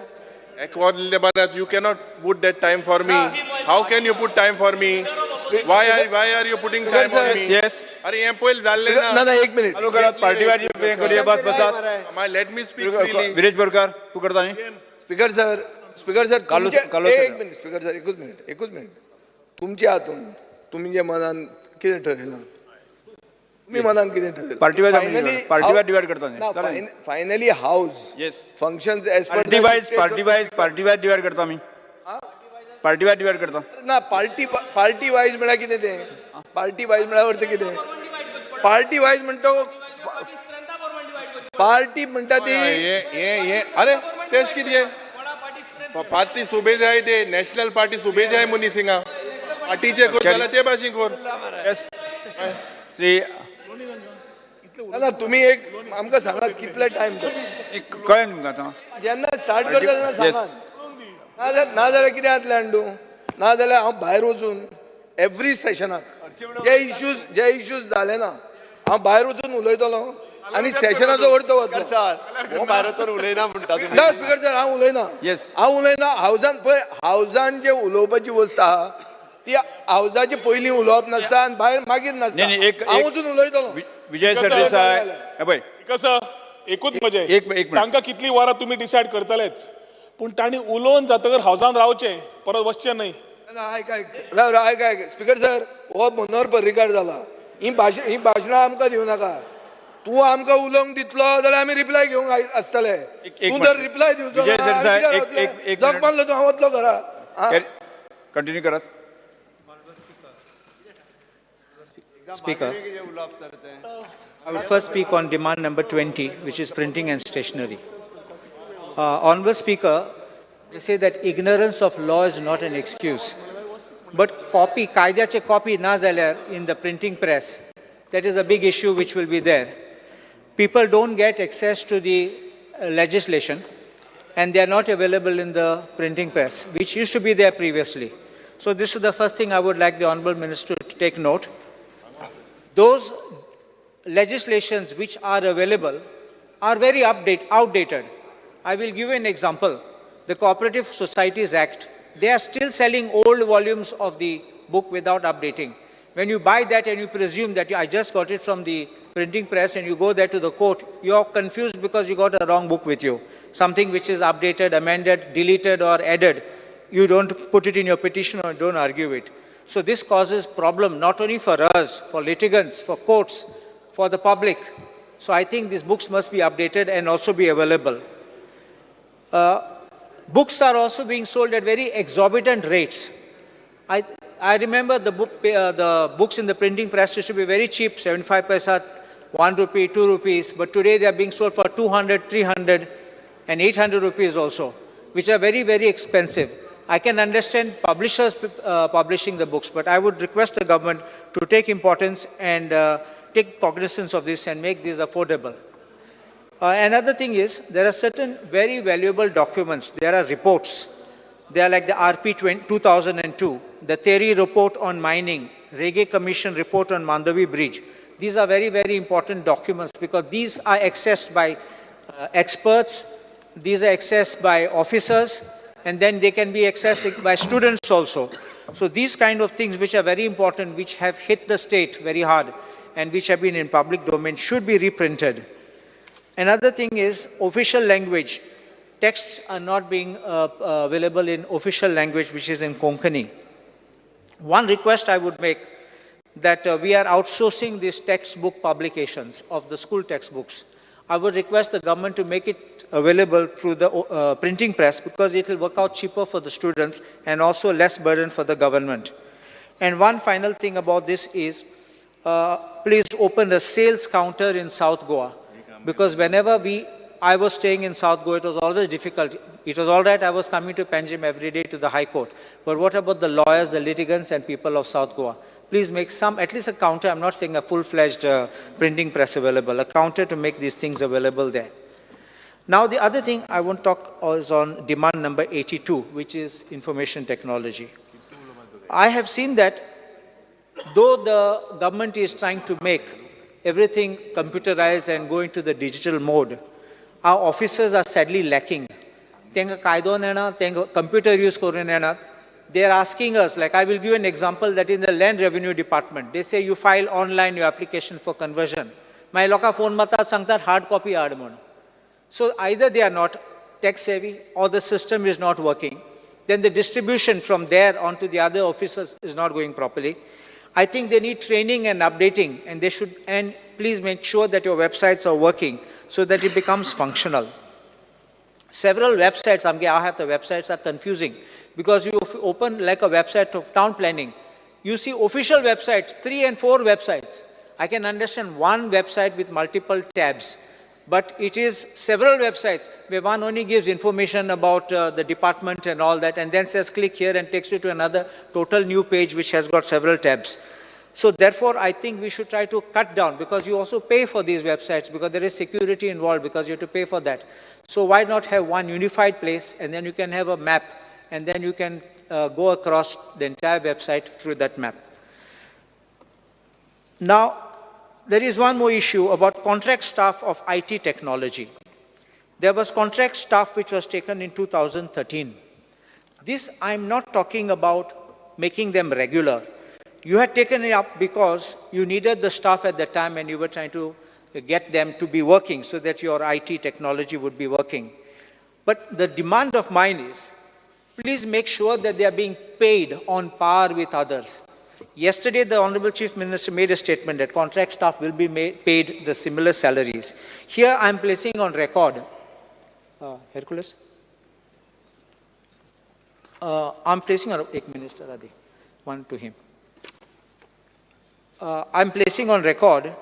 1 वर दिले बरे. You cannot put that time for me. How can you put time for me? Why are you putting time for me? Yes. अरे हे पहिले झाले ना 1 मिनिट चालू करा. पार्टी वायज करूया. बस बसा. Let me speak freely. Viresh Borkar तू करता न्ही. स्पीकर सर कालो एक मिनिट स्पीकर सर एकूच मिनिट तुमच्या हातून तुम्ही जे मनान कितें ठरयलां तुम्ही मनान कितें ठरयलां पार्टी वायज डिवायड करता न्ही. Finally house functions as per party wise divide करता आमी. पार्टी वायज डिवायड करता ना पार्टी वायज म्हळ्यार कितें तें पार्टी वायज म्हळ्यार अर्थ कितें पार्टी वायज म्हणटा पार्टी म्हणटा ती अरे तेच कितें पार्टी सुबे जाय ते नॅशनल पार्टी सुबे जाय मनीस हिंगा पार्टीचे कोर ते भाशेन कोर. श्री ना तुम्ही एक आमकां सांगात कितले टायम कळ्ळें तुमकां आतां. जेन्ना स्टार्ट करता तेन्ना सांगात नाजाल्यार कितें जातलें अंडू नाजाल्यार हांव भायर वचून एवरी सेशनाक जे इश्यूज जाले ना हांव भायर वचून उलयतलो आनी सेशनाचो अर्थ वतलो. भायर वचून उलयना म्हणटा ना स्पीकर सर हांव उलयना हावजान पळय हावजान जे उलोवपाची वस्त आहा ती हावजाचे पयलीं उलोवप नासता आनी भायर मागीर नासता. हांव वचून उलयतलो. विजय सरदेसाय पळय कसं एकूच मजें तांकां कितलीं वरां तुमी डिसायड करतलेच पूण तांणी उलोवन जातकर हावजान रावचें परत वचचें न्हय. आयक स्पीकर सर हो मनोहर पर्रीकार जाला ही भाशणां आमकां दिवं नाका. तूं आमकां उलोवंक दितलो जाल्यार आमी रिप्लाय घेवंक आसतले. तूं जर रिप्लाय दिवचो जग मारलो तूं हांव वतलो घरा. कंटिन्यू करात. Speaker, I will first speak on demand number 20, which is printing and stationery. Honourable Speaker, they say that ignorance of law is not an excuse. But कायद्याचे copy ना जाल्यार in the printing press, that is a big issue which will be there. People don't get access to the legislation and they are not available in the printing press, which used to be there previously. So this is the first thing I would like the Honourable Minister to take note. Those legislations which are available are very outdated. I will give you an example. The Cooperative Societies Act, they are still selling old volumes of the book without updating. When you buy that and you presume that I just got it from the printing press and you go there to the court, you are confused because you got a wrong book with you. Something which is updated, amended, deleted or added. You don't put it in your petition or don't argue it. So this causes problem not only for us, for litigants, for courts, for the public. So I think these books must be updated and also be available. Books are also being sold at very exorbitant rates. I remember the books in the printing press used to be very cheap, 75 paisa, 1 rupee, 2 rupees, but today they are being sold for 200, 300 and 800 rupees also, which are very, very expensive. I can understand publishers publishing the books, but I would request the government to take importance and take cognizance of this and make this affordable. Another thing is, there are certain very valuable documents. There are reports. They are like the RP 2002, the Terry report on mining, Reggae Commission report on Mandavi Bridge. These are very, very important documents because these are accessed by experts, these are accessed by officers, and then they can be accessed by students also. So these kind of things which are very important, which have hit the state very hard, and which have been in public domain, should be reprinted. Another thing is official language. Texts are not being available in official language, which is in Konkani. One request I would make, that we are outsourcing these textbook publications of the school textbooks. I would request the government to make it available through the printing press, because it will work out cheaper for the students and also less burden for the government. And one final thing about this is, please open a sales counter in South Goa, because whenever I was staying in South Goa, it was always difficult. It was all right, I was coming to Panjim every day to the High Court. But what about the lawyers, the litigants, and people of South Goa? Please make at least a counter. I'm not saying a full-fledged printing press available, a counter to make these things available there. Now, the other thing I want to talk is on demand number 82, which is information technology. I have seen that though the government is trying to make everything computerized and go into the digital mode, our officers are sadly lacking. Tenga kaido nena, tenga computer use korun nena. They are asking us, like I will give you an example, that in the land revenue department, they say you file online your application for conversion. My loka phone mata sangtar hard copy aadmon. So either they are not tech savvy or the system is not working. Then the distribution from there onto the other officers is not going properly. I think they need training and updating, and they should, and please make sure that your websites are working so that it becomes functional. Several websites, the websites are confusing, because you open like a website of town planning, you see official websites, 3 and 4 websites. I can understand one website with multiple tabs, but it is several websites where one only gives information about the department and all that, and then says click here and takes you to another total new page which has got several tabs. So therefore, I think we should try to cut down, because you also pay for these websites, because there is security involved, because you have to pay for that. So why not have one unified place, and then you can have a map, and then you can go across the entire website through that map. Now, there is one more issue about contract staff of IT technology. There was contract staff which was taken in 2013. This, I'm not talking about making them regular. You had taken it up because you needed the staff at the time, and you were trying to get them to be working so that your IT technology would be working. But the demand of mine is, please make sure that they are being paid on par with others. Yesterday, the Honorable Chief Minister made a statement that contract staff will be paid the similar salaries. Here, I'm placing on record, Hercules? I'm placing on, Minister Adi, one to him. I'm placing on record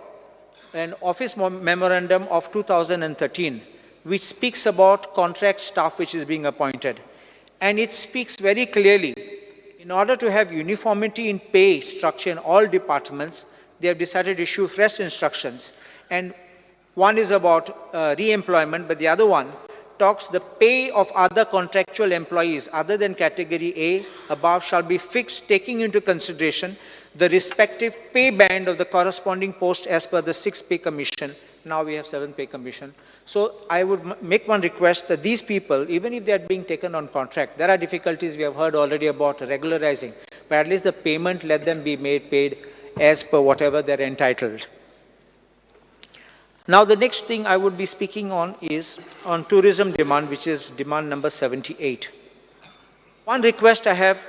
an office memorandum of 2013, which speaks about contract staff which is being appointed. And it speaks very clearly, in order to have uniformity in pay structure in all departments, they have decided to issue fresh instructions. And one is about re-employment, but the other one talks the pay of other contractual employees other than category A above shall be fixed, taking into consideration the respective pay band of the corresponding post as per the 6th pay commission. Now we have 7th pay commission. So I would make one request that these people, even if they are being taken on contract, there are difficulties we have heard already about regularizing, but at least the payment, let them be paid as per whatever they're entitled. Now the next thing I would be speaking on is on tourism demand, which is demand number 78. One request I have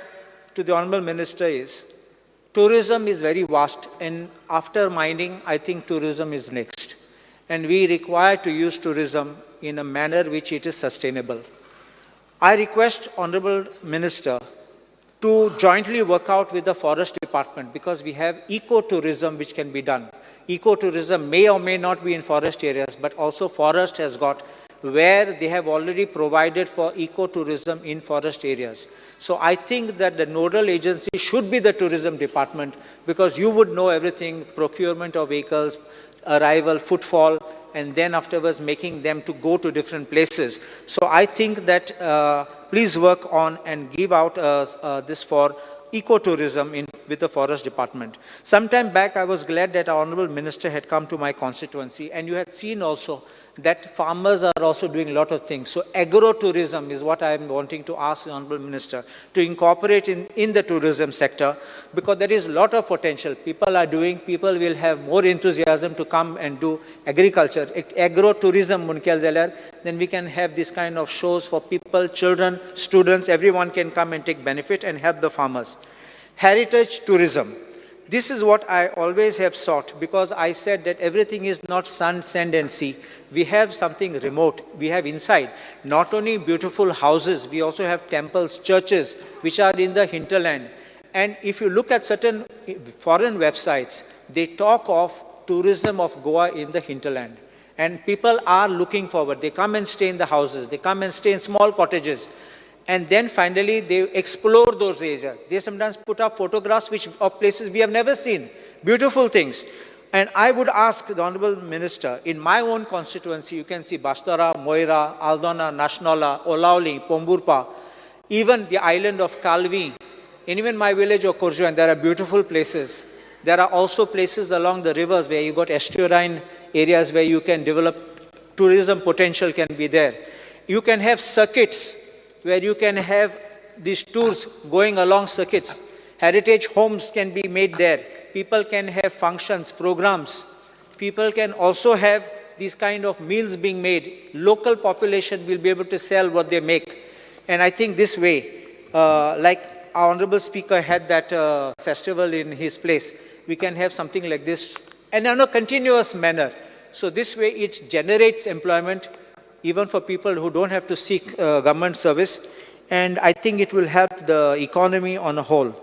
to the Honorable Minister is, tourism is very vast, and after mining, I think tourism is next. And we require to use tourism in a manner which it is sustainable. I request Honorable Minister to jointly work out with the Forest Department, because we have eco-tourism which can be done. Eco-tourism may or may not be in forest areas, but also forest has got where they have already provided for eco-tourism in forest areas. So I think that the nodal agency should be the tourism department, because you would know everything, procurement of vehicles, arrival, footfall, and then afterwards making them to go to different places. So I think that please work on and give out this for ecotourism with the Forest Department. Sometime back, I was glad that our Honorable Minister had come to my constituency, and you had seen also that farmers are also doing a lot of things. So agro-tourism is what I am wanting to ask the Honorable Minister to incorporate in the tourism sector, because there is a lot of potential. People will have more enthusiasm to come and do agriculture. Agro-tourism, then we can have this kind of shows for people, children, students, everyone can come and take benefit and help the farmers. Heritage tourism. This is what I always have sought, because I said that everything is not sun, sand and sea. We have something remote. We have inside not only beautiful houses, we also have temples, churches, which are in the hinterland. And if you look at certain foreign websites, they talk of tourism of Goa in the hinterland. And people are looking forward. They come and stay in the houses. They come and stay in small cottages. And then finally, they explore those areas. They sometimes put up photographs of places we have never seen, beautiful things. And I would ask the Honorable Minister, in my own constituency, you can see Bastara, Moira, Aldona, Nashnola, Olauli, Pomburpa, even the island of Kalvi, and even my village of Kurjuan, there are beautiful places. There are also places along the rivers where you got estuarine areas where you can develop tourism potential can be there. You can have circuits where you can have these tours going along circuits. Heritage homes can be made there. People can have functions, programs. People can also have these kind of meals being made. Local population will be able to sell what they make. And I think this way, like our Honorable Speaker had that festival in his place, we can have something like this and in a continuous manner. So this way it generates employment even for people who don't have to seek government service, and I think it will help the economy on a whole.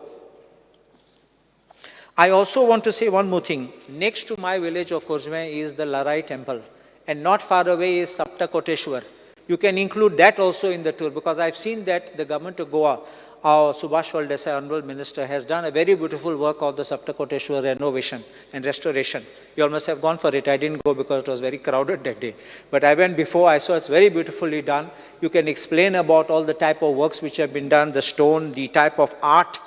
I also want to say one more thing. Next to my village of Kurjme is the Larai temple, and not far away is Sapta Koteshwar. You can include that also in the tour, because I've seen that the government of Goa, our Subhash Desai, Honorable Minister, has done a very beautiful work of the Sapta Koteshwar renovation and restoration. You all must have gone for it. I didn't go because it was very crowded that day. But I went before, I saw it's very beautifully done. You can explain about all the type of works which have been done, the stone, the type of art,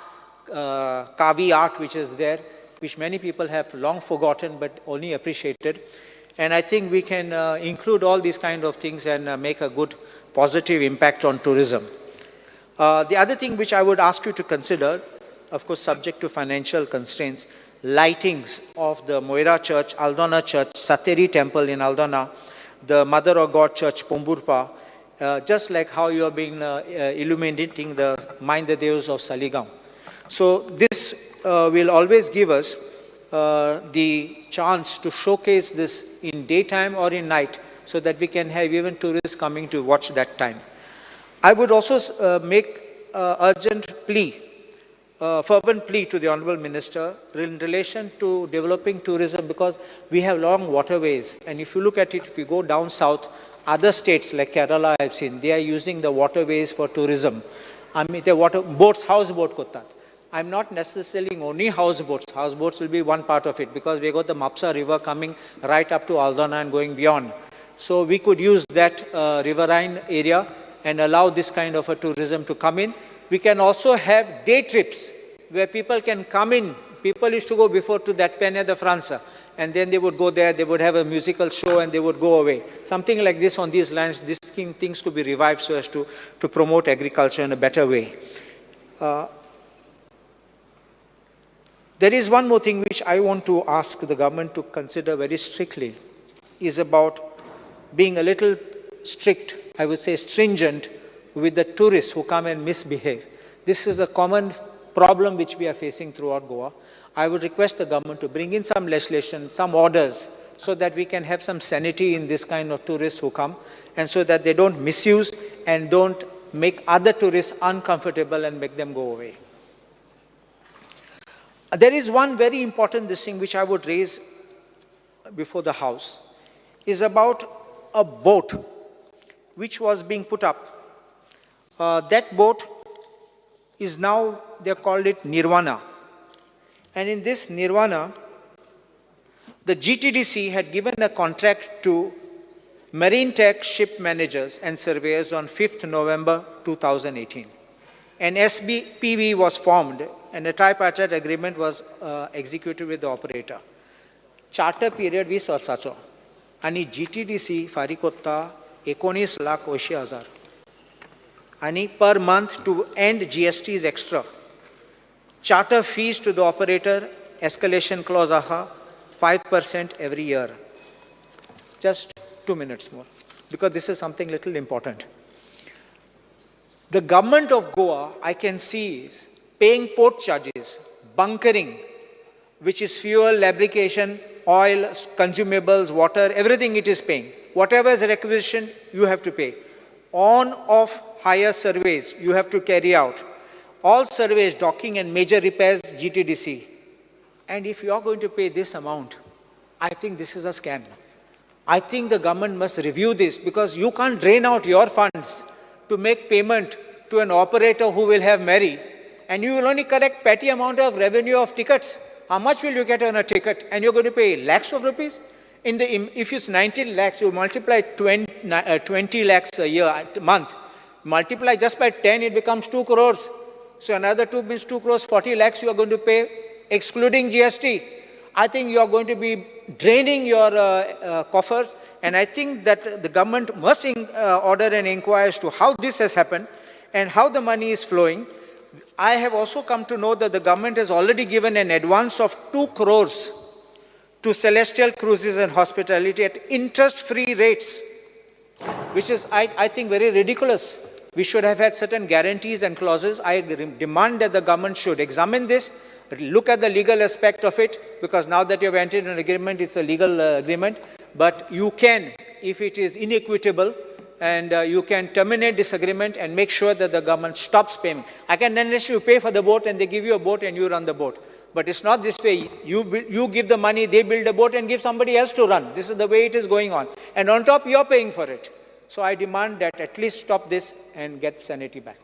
Kavi art which is there, which many people have long forgotten but only appreciated. And I think we can include all these kind of things and make a good positive impact on tourism. The other thing which I would ask you to consider, of course subject to financial constraints, lightings of the Moira Church, Aldona Church, Sateri Temple in Aldona, the Mother of God Church, Pomburpa, just like how you are being illuminating the Mind the Devas of Saligaon. So this will always give us the chance to showcase this in daytime or in night, so that we can have even tourists coming to watch that time. I would also make urgent plea, fervent plea to the Honorable Minister in relation to developing tourism, because we have long waterways, and if you look at it, if you go down south, other states like Kerala I've seen, they are using the waterways for tourism. I mean, the boats, houseboat kottat. I'm not necessarily only houseboats. Houseboats will be one part of it, because we got the Mapsa River coming right up to Aldona and going beyond. So we could use that riverine area and allow this kind of a tourism to come in. We can also have day trips where people can come in. People used to go before to that Peña de Francia, and then they would go there, they would have a musical show and they would go away. Something like this on these lands, these things could be revived so as to promote agriculture in a better way. There is one more thing which I want to ask the government to consider very strictly, is about being a little strict, I would say stringent, with the tourists who come and misbehave. This is a common problem which we are facing throughout Goa. I would request the government to bring in some legislation, some orders, so that we can have some sanity in this kind of tourists who come, and so that they don't misuse and don't make other tourists uncomfortable and make them go away. There is one very important thing which I would raise before the House, is about a boat which was being put up. That boat is now, they called it Nirvana. And in this Nirvana, the GTDC had given a contract to Marine Tech ship managers and surveyors on 5th November 2018. An SBPV was formed and a tripartite agreement was executed with the operator. Charter period 20 वर्षाचो. आणि GTDC फारीक कोत्ता 19,80,000 आणि per month to end GST is extra. Charter fees to the operator, escalation clause aha, 5% every year. Just 2 minutes more, because this is something little important. The government of Goa, I can see, is paying port charges, bunkering, which is fuel, lubrication, oil, consumables, water, everything it is paying. Whatever is requisition, you have to pay. On-off hire surveys, you have to carry out. All surveys, docking and major repairs, GTDC. And if you are going to pay this amount, I think this is a scam. I think the government must review this, because you can't drain out your funds to make payment to an operator who will have Mary, and you will only collect petty amount of revenue of tickets. How much will you get on a ticket? And you're going to pay lakhs of rupees? If it's 19 lakhs, you multiply 20 lakhs a year, a month. Multiply just by 10, it becomes 2 crores. So another 2 means 2 crores, 40 lakhs you are going to pay, excluding GST. I think you are going to be draining your coffers, and I think that the government must order an inquiry as to how this has happened and how the money is flowing. I have also come to know that the government has already given an advance of 2 crores to Celestial Cruises and Hospitality at interest-free rates, which is, I think, very ridiculous. We should have had certain guarantees and clauses. I demand that the government should examine this, look at the legal aspect of it, because now that you have entered an agreement, it's a legal agreement. But you can, if it is inequitable, and you can terminate this agreement and make sure that the government stops payment. I can unless you pay for the boat and they give you a boat and you run the boat. But it's not this way. You give the money, they build a boat and give somebody else to run. This is the way it is going on. And on top, you're paying for it. So I demand that at least stop this and get sanity back.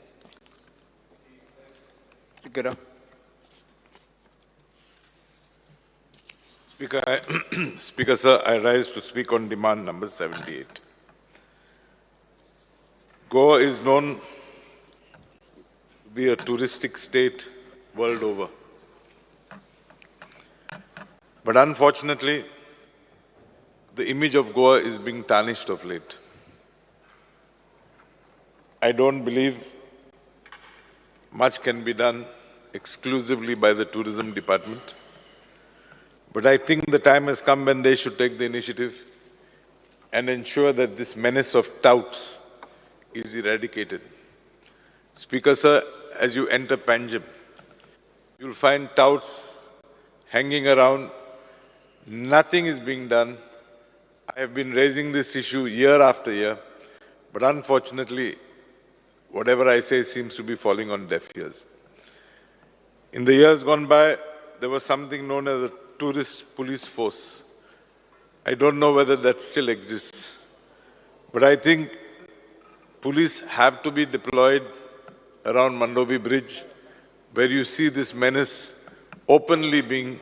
Speaker, sir, I rise to speak on demand number 78. Goa is known to be a touristic state world over. But unfortunately, the image of Goa is being tarnished of late. I don't believe much can be done exclusively by the tourism department. But I think the time has come when they should take the initiative and ensure that this menace of touts is eradicated. Speaker, sir, as you enter Panjim, you'll find touts hanging around. Nothing is being done. I have been raising this issue year after year, but unfortunately, whatever I say seems to be falling on deaf ears. In the years gone by, there was something known as a tourist police force. I don't know whether that still exists, but I think police have to be deployed around Mandovi Bridge, where you see this menace openly being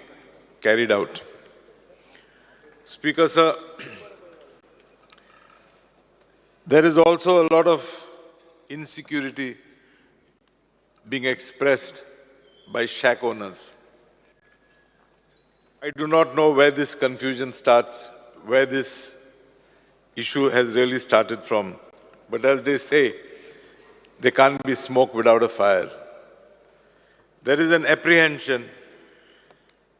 carried out. Speaker, sir, there is also a lot of insecurity being expressed by shack owners. I do not know where this confusion starts, where this issue has really started from. But as they say, there can't be smoke without a fire. There is an apprehension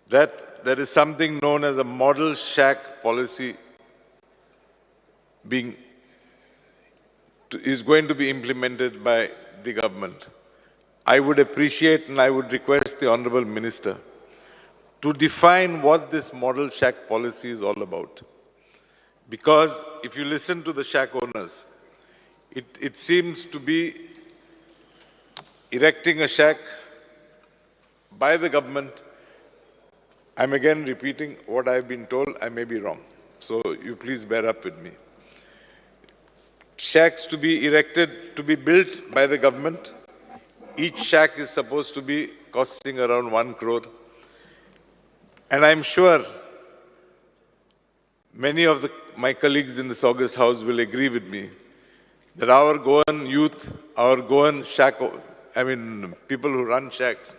that there is something known as a model shack policy is going to be implemented by the government. I would appreciate and I would request the Honorable Minister to define what this model shack policy is all about. Because if you listen to the shack owners, it seems to be erecting a shack by the government. I'm again repeating what I've been told. I may be wrong. So you please bear up with me. Shacks to be erected, to be built by the government. Each shack is supposed to be costing around 1 crore. And I'm sure many of my colleagues in this august house will agree with me that our Goan youth, our Goan people who run shacks,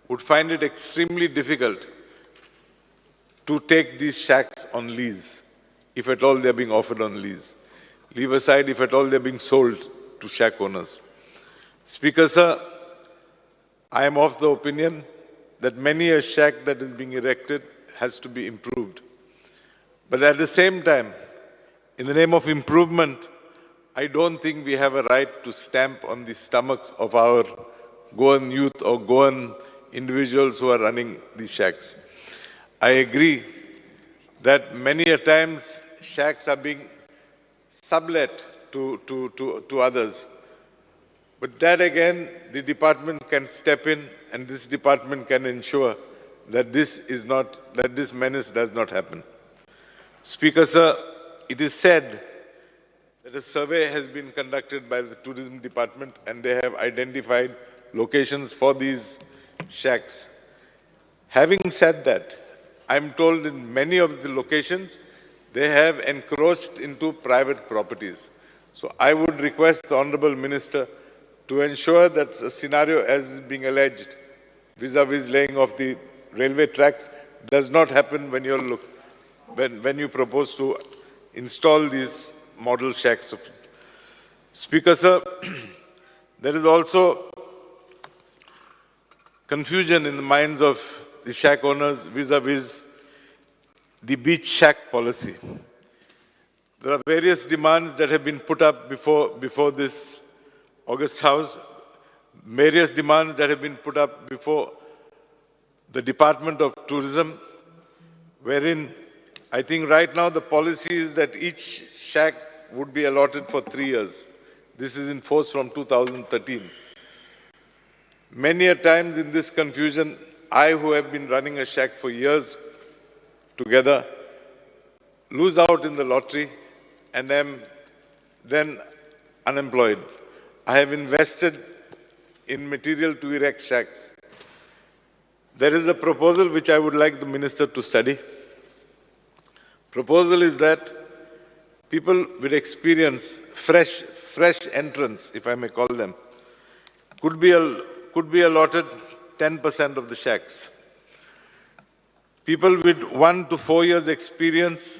would find it extremely difficult to take these shacks on lease if at all they're being offered on lease. Leave aside if at all they're being sold to shack owners. Speaker, sir, I am of the opinion that many a shack that is being erected has to be improved. But at the same time, in the name of improvement, I don't think we have a right to stamp on the stomachs of our Goan youth or Goan individuals who are running these shacks. I agree that many a times shacks are being sublet to others. But that again, the department can step in and this department can ensure that this menace does not happen. Speaker, sir, it is said that a survey has been conducted by the tourism department and they have identified locations for these shacks. Having said that, I'm told in many of the locations, they have encroached into private properties. So I would request the Honorable Minister to ensure that a scenario as is being alleged vis-a-vis laying of the railway tracks does not happen when you propose to install these model shacks. Speaker, sir, there is also confusion in the minds of the shack owners vis-a-vis the beach shack policy. There are various demands that have been put up before this August House, various demands that have been put up before the Department of Tourism, wherein I think right now the policy is that each shack would be allotted for 3 years. This is in force from 2013. Many a times in this confusion, I, who have been running a shack for years together, lose out in the lottery and am then unemployed. I have invested in material to erect shacks. There is a proposal which I would like the Minister to study. Proposal is that people with experience, fresh entrants, if I may call them, could be allotted 10% of the shacks. People with 1 to 4 years experience,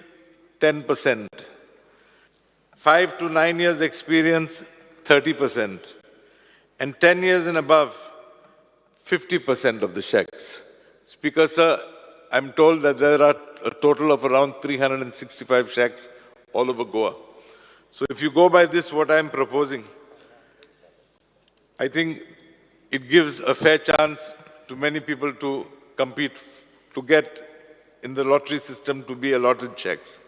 10%. 5 to 9 years experience, 30%. And 10 years and above, 50% of the shacks. Speaker, sir, I'm told that there are a total of around 365 shacks all over Goa. So if you go by this, what I'm proposing, I think it gives a fair chance to many people to compete, to get in the lottery system to be allotted shacks.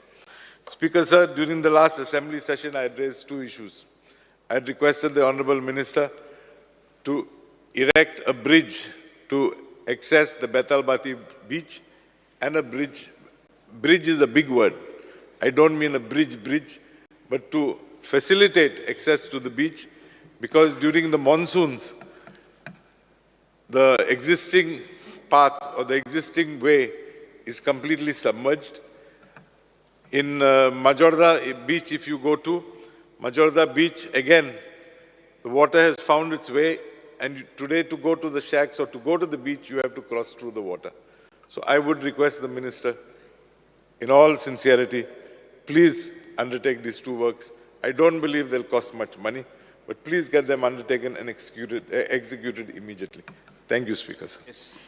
Speaker, sir, during the last assembly session, I had raised 2 issues. I had requested the Honorable Minister to erect a bridge to access the Betalbati beach, and a bridge. Bridge is a big word. I don't mean a bridge, but to facilitate access to the beach, because during the monsoons, the existing path or the existing way is completely submerged. In Majorda beach, if you go to Majorda beach, again, the water has found its way, and today to go to the shacks or to go to the beach, you have to cross through the water. So I would request the Minister, in all sincerity, please undertake these 2 works. I don't believe they'll cost much money, but please get them undertaken and executed immediately. Thank you, Speaker. Sir. Yes.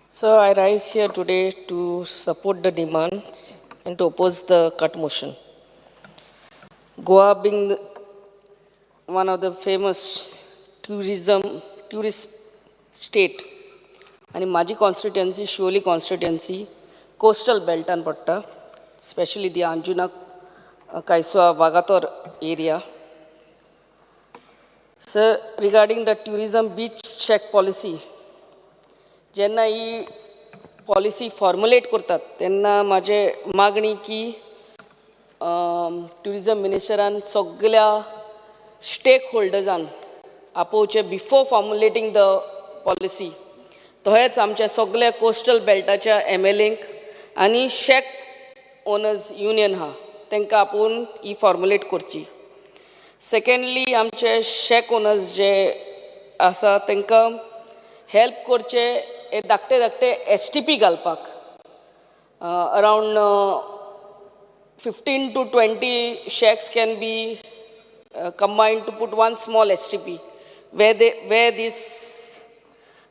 So I rise here today to support the demands and to oppose the cut motion. Goa being one of the famous tourist state, and माझी constituency, Shioli constituency, coastal belt and पट्टा, especially the Anjuna, Kaiswa, Vagator area. So regarding the tourism beach check policy, जेन्ना ही policy formulate करतात तेन्ना माझे मागणी की tourism मिनिस्टरान सगळ्या stake होल्डर्जान आपोवचे before फॉर्मुलेटींग the policy तोहेच आमच्या सगळ्या कोस्टल बेल्टाच्या MLAंक आनी शेक ओनर्स युनियन आहा तांकां आपोवन ही फॉर्मुलेट करची. सेकंडली आमचे शेक ओनर्स जे आसा तांकां हेल्प करचे धाकटे STP घालपाक. around 15 to 20 shacks can be combined to put one small STP, where this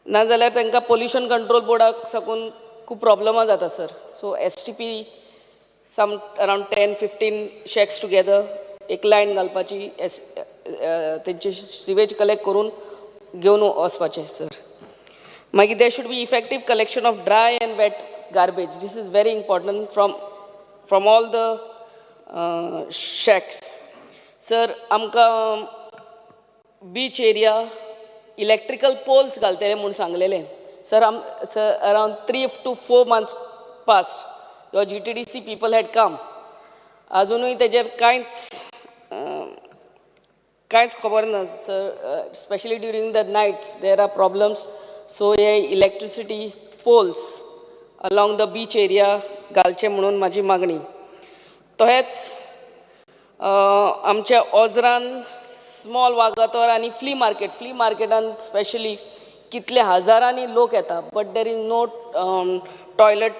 नाजाल्यार तांकां पोल्युशन कंट्रोल बोर्डाक साकून खूब प्रॉब्लमां जाता sir. So STP some around 10-15 shacks together, एक लायन घालपाची, तेंचे सिवेज कलेक्ट करून घेवन वचपाचें सर. मागीर there should be effective collection of dry and wet garbage. This is very important from all the shacks. Sir, आमकां बीच एरिया इलेक्ट्रिकल पोल्स घालतले म्हणून सांगलेलें. Sir, around 3 to 4 months past, your GTDC people had come. अजुनूय तेजेर कांयच खबर ना sir. Specially during the nights there are problems. So हे electricity poles along the beach area घालचे म्हणून म्हाजी मागणी. तशेंच आमच्या ओझरान स्मॉल वागातोर आनी फ्ली मार्केटान स्पेशली कितले हजारांनी लोक येता, but there is no toilet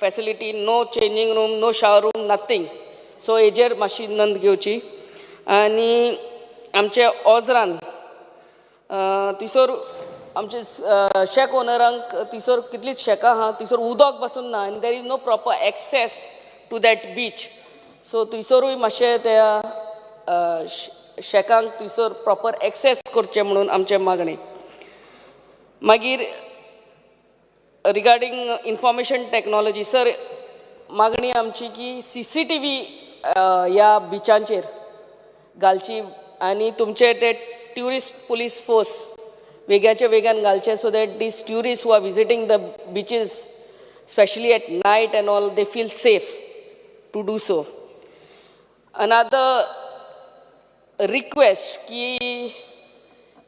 facility, no changing room, no shower room, nothing. So हेजेर मातशी नंद घेवची. आनी आमच्या ओझरान थिसोर आमचे शेक ओनरांक थिसोर कितलींच शेकां आहा, थिसोर उदक बसून ना आनी there is no proper access to that beach. So थिसोरूय मातशें त्या शेकांक थिसोर प्रॉपर एक्सेस करचें म्हणून आमचें मागणें. मागीर रिगार्डींग इन्फॉर्मेशन टेक्नॉलॉजी सर, मागणी आमची की CCTV ह्या बिचांचेर घालची आनी तुमचे ते ट्युरिस्ट पुलीस फोर्स वेगळ्याचे वेगळ्यान घालचे, so that this tourist who are visiting the beaches specially at night and all, they feel safe to do so. Another request की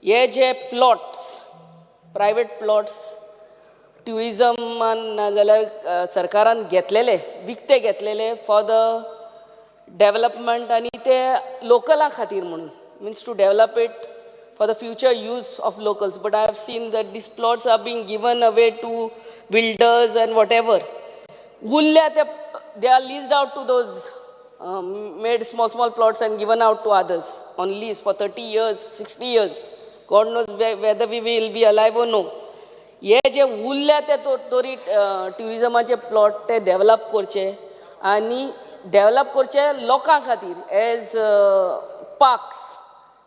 हे जे प्लॉट्स, प्रायवेट प्लॉट्स ट्युरिजमान नाजाल्यार सरकारान घेतलेले, विकते घेतलेले फॉर द डेवलपमेंट आनी ते लोकलां खातीर म्हणून, means to develop it for the future use of locals. But I have seen that this plots are being given away to builders and whatever. उरल्या ते they are leased out to those made small plots and given out to others on lease for 30 years, 60 years. God knows whether we will be alive or no. हे जे उरल्या ते तरी ट्युरिजमाचे plot ते develop करचे आनी डेवलप करचे लोकां खातीर एज पार्क्स.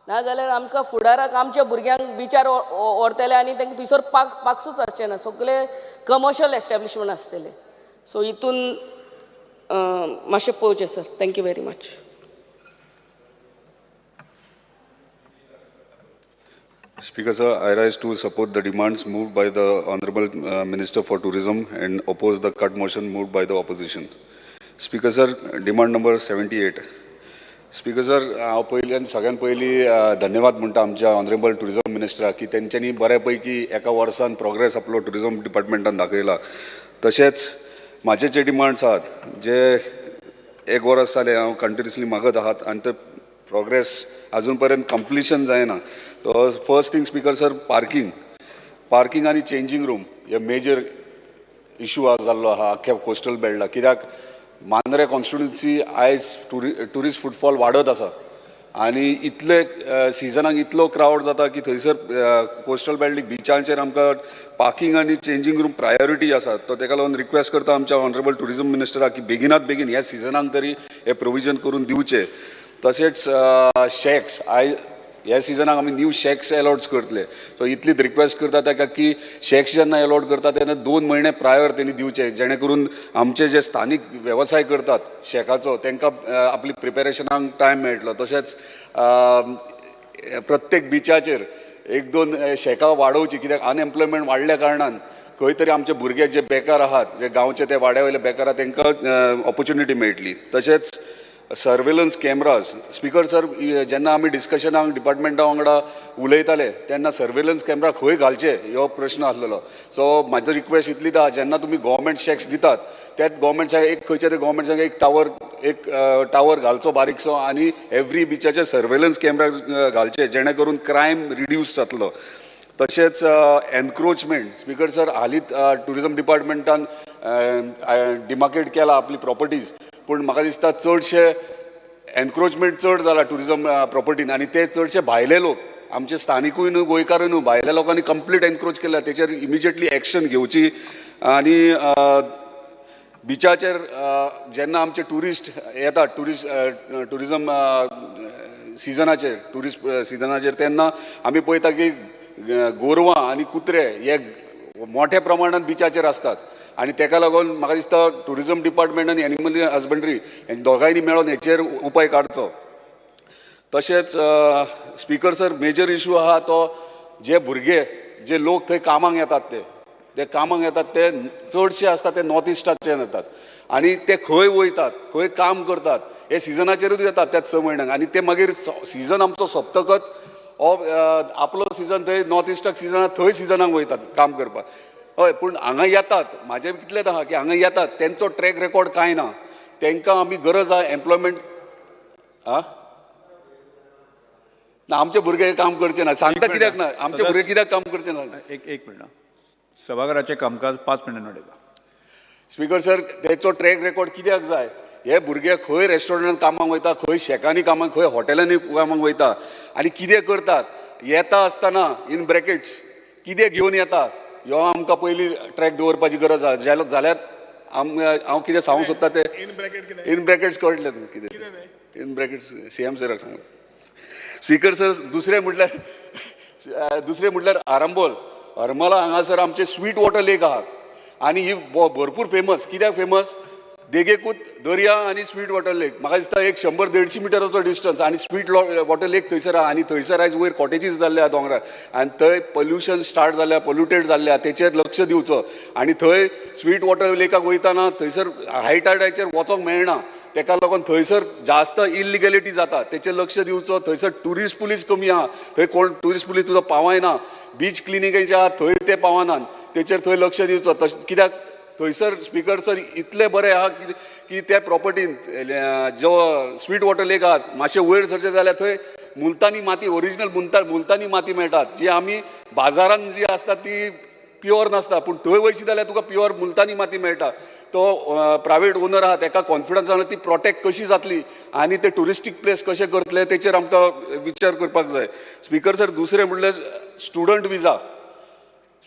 नाजाल्यार आमकां फुडाराक आमच्या भुरग्यांक बिचार व्हरतले आनी तांकां थंयसर पार्क्सूच आसचे ना, सगळे कमर्शियल एस्टॅब्लिशमेंट आसतले. सो हितून मातशें पळोवचें sir. Thank you very much. Speaker sir, I rise to support the demands moved by the Honorable Minister for Tourism and oppose the cut motion moved by the opposition. Speaker sir, demand number 78. Speaker sir, हांव पयलीं सगळ्यान पयलीं धन्यवाद म्हणटा आमच्या honourable tourism मिनिस्टराक की तेंच्यांनी बऱ्यापैकी एका वर्सान प्रोग्रेस आपलो टुरिजम डिपार्टमेंटान दाखयला. तशेंच म्हाजे जे डिमांड्स आहात जे एक वर्स जालें हांव कंटिन्युअसली मागत आहात आनी ते प्रोग्रेस अजून पर्यंत कंप्लिशन जायना. तो first thing speaker sir, parking आनी चेंजींग रूम हे मेजर इशू आज जाल्लो आहा आख्या कोस्टल बेल्टाक. कित्याक मांद्रे कॉन्स्टिट्युन्सी आयज ट्युरिस्ट फुटफॉल वाडत आसा आनी इतले सिजनाक इतलो क्रावड जाता की थंयसर कोस्टल बेल्ट बिचांचेर आमकां पार्किंग आनी चेंजींग रूम प्रायोरिटी आसा. तो ताका लागून रिक्वेस्ट करता आमच्या ऑनरेबल टुरिजम मिनिस्टराक की बेगिनात बेगीन ह्या सिजनाक तरी हे प्रोविजन करून दिवचे. तशेंच शॅक्स ह्या सिजनाक आमी न्यू शॅक्स अलॉट करतले. सो इतलीच रिक्वेस्ट करता ताका की शॅक्स जेन्ना अलॉट करता तेन्ना 2 म्हयने प्रायर तेणी दिवचे, जेणे करून आमचे जे स्थानीक वेवसाय करतात शॅकाचो तांकां आपली प्रिपेरेशनाक टायम मेळटलो. तशेंच प्रत्येक बिचाचेर 1-2 शॅकां वाडोवची, कित्याक अनएम्प्लॉयमेंट वाडल्या कारणान खंय तरी आमचे भुरगे जे बेकार आहात, जे गांवचे ते वाड्या वयले बेकार आहात, तांकां ऑपॉर्च्युनिटी मेळटली. तशेंच सर्वेलन्स कॅमराज. स्पीकर सर, जेन्ना आमी डिस्कशनाक डिपार्टमेंटा वांगडा उलयताले तेन्ना सर्वेलन्स कॅमेरा खंय घालचे हो प्रश्न आसलेलो. सो म्हाजो रिक्वेस्ट इतलीच आहा, जेन्ना तुमी गव्हर्मेंट शॅक्स दितात त्याच गव्हर्मेंटच्या खंयच्या तरी गव्हर्मेंटच्या एक टावर घालचो बारीकसो आनी एवरी बिचाचेर सर्वेलन्स कॅमेरा घालचे, जेणे करून क्रायम रिड्यूस जातलो. तशेंच एनक्रोचमेंट. स्पीकर सर, हालींच टुरिजम डिपार्टमेंटान डिमार्केट केला आपली प्रॉपर्टीज, पूण म्हाका दिसता चडशे एनक्रोचमेंट चड जाला टुरिजम प्रॉपर्टीन, आनी ते चडशे भायले लोक, आमचे स्थानिकूय न्हू गोंयकारूय न्हू, भायल्या लोकांनी कंप्लीट एनक्रोच केला. तेचेर इमिजिएटली एक्शन घेवची. आनी बिचाचेर जेन्ना आमचे ट्युरिस्ट येतात टुरिजम सिजनाचेर, टुरिस्ट सिजनाचेर, तेन्ना आमी पळयता की गोरवां आनी कुत्रे हे मोठ्या प्रमाणात बिचाचेर असतात. आनी तेका लागून म्हाका दिसता टुरिजम डिपार्टमेंट आनी एनिमल हजबंड्री हे दोगांयनी मेळोन हेचेर उपाय काडचो. तशेंच स्पीकर सर, मेजर इशू आहा तो जे भुरगे जे लोक थंय कामाक येतात ते कामाक येतात ते चडशे असतात ते नॉर्थ इस्टाच्यान येतात आनी ते खंय वयतात, खंय काम करतात, हे सिजनाचेरूच येतात त्याच 6 म्हयन्यांक. आनी ते मागीर सिजन आमचो सोंपतकच आपलो सिजन थंय नॉर्थ इस्टाक सिजनाक थंय सिजनाक वयतात काम करपाक. हय, पूण हांगा येतात, म्हाजें कितलेंच आहा की हांगा येतात, तेंचो ट्रॅक रेकॉर्ड कांय ना. तांकां आमी गरज आहा एम्प्लॉयमेंट. ना, आमचे भुरगे काम करचे ना. सांगता कित्याक ना, आमचे भुरगे कित्याक काम करचे ना? एक मिनिट. सभागृहाचे कामकाज 5 मिनिटांनी वाडयता. स्पीकर सर, तेचो ट्रॅक रेकॉर्ड कित्याक जाय? हे भुरगे खंय रेस्टॉरंटान कामाक वयता, खंय शेकांनी कामाक, खंय हॉटेलांनी कामाक वयता आनी कितें करतात, येता आसतना इन ब्रॅकेट्स कितें घेवन येतात, ह्यो आमकां पयलीं ट्रॅक दवरपाची गरज आहा. जाल्यार हांव कितें सांगूंक सोदता ते इन ब्रॅकेट्स कळटलें तुमकां कितें इन ब्रॅकेट्स. CM सराक सांग. स्पीकर सर, दुसरें म्हटल्यार आरंबोल हरमला हांगासर आमचे स्वीट वॉटर लेक आहात आनी ही भरपूर फेमस. कित्याक फेमस? देगेकूत दर्या आनी स्वीट वॉटर लेक. म्हाका दिसता एक 100-150 मिटराचो डिस्टन्स आनी स्वीट वॉटर लेक थंयसर आहा. आनी थंयसर आयज वयर कॉटेजीस जाल्ले आहा दोंगरार आनी थंय पोल्युशन स्टार्ट जाल्लें आहा, पोल्युटेड जाल्लें आहा. तेचेर लक्ष दिवचो. आनी थंय स्वीट वॉटर लेकाक वयताना थंयसर हाय टायडाचेर वचोंक मेळना. तेका लागून थंयसर जास्त इलिगॅलिटी जाता. तेचेर लक्ष दिवचो. थंयसर ट्युरिस्ट पुलीस कमी आहा. थंय कोण ट्युरिस्ट पुलीस तुजो पावयना. बीच क्लिनिंगेचे आहा थंय ते पावनात. तेचेर थंय लक्ष दिवचो. कित्याक थंयसर स्पीकर सर इतले बरें आहा की त्या प्रॉपर्टीन जो स्वीट वॉटर लेक आहात मातशें वयर सरचें जाल्यार थंय मुल्तानी माती, ओरिजिनल मुल्तानी माती मेळटात, जी आमी बाजारांत जी आसता ती प्युअर नासता. पूण थंय वयशी जाल्यार तुका प्युअर मुल्तानी माती मेळटा. तो प्रायवेट ओनर आहा तेका कॉन्फिडन्स जावन ती प्रोटेक्ट कशी जातली आनी ते टुरिस्टीक प्लेस कशें करतले तेचेर आमकां विचार करपाक जाय. स्पीकर सर, दुसरें म्हणल्यार स्टुडंट विजा.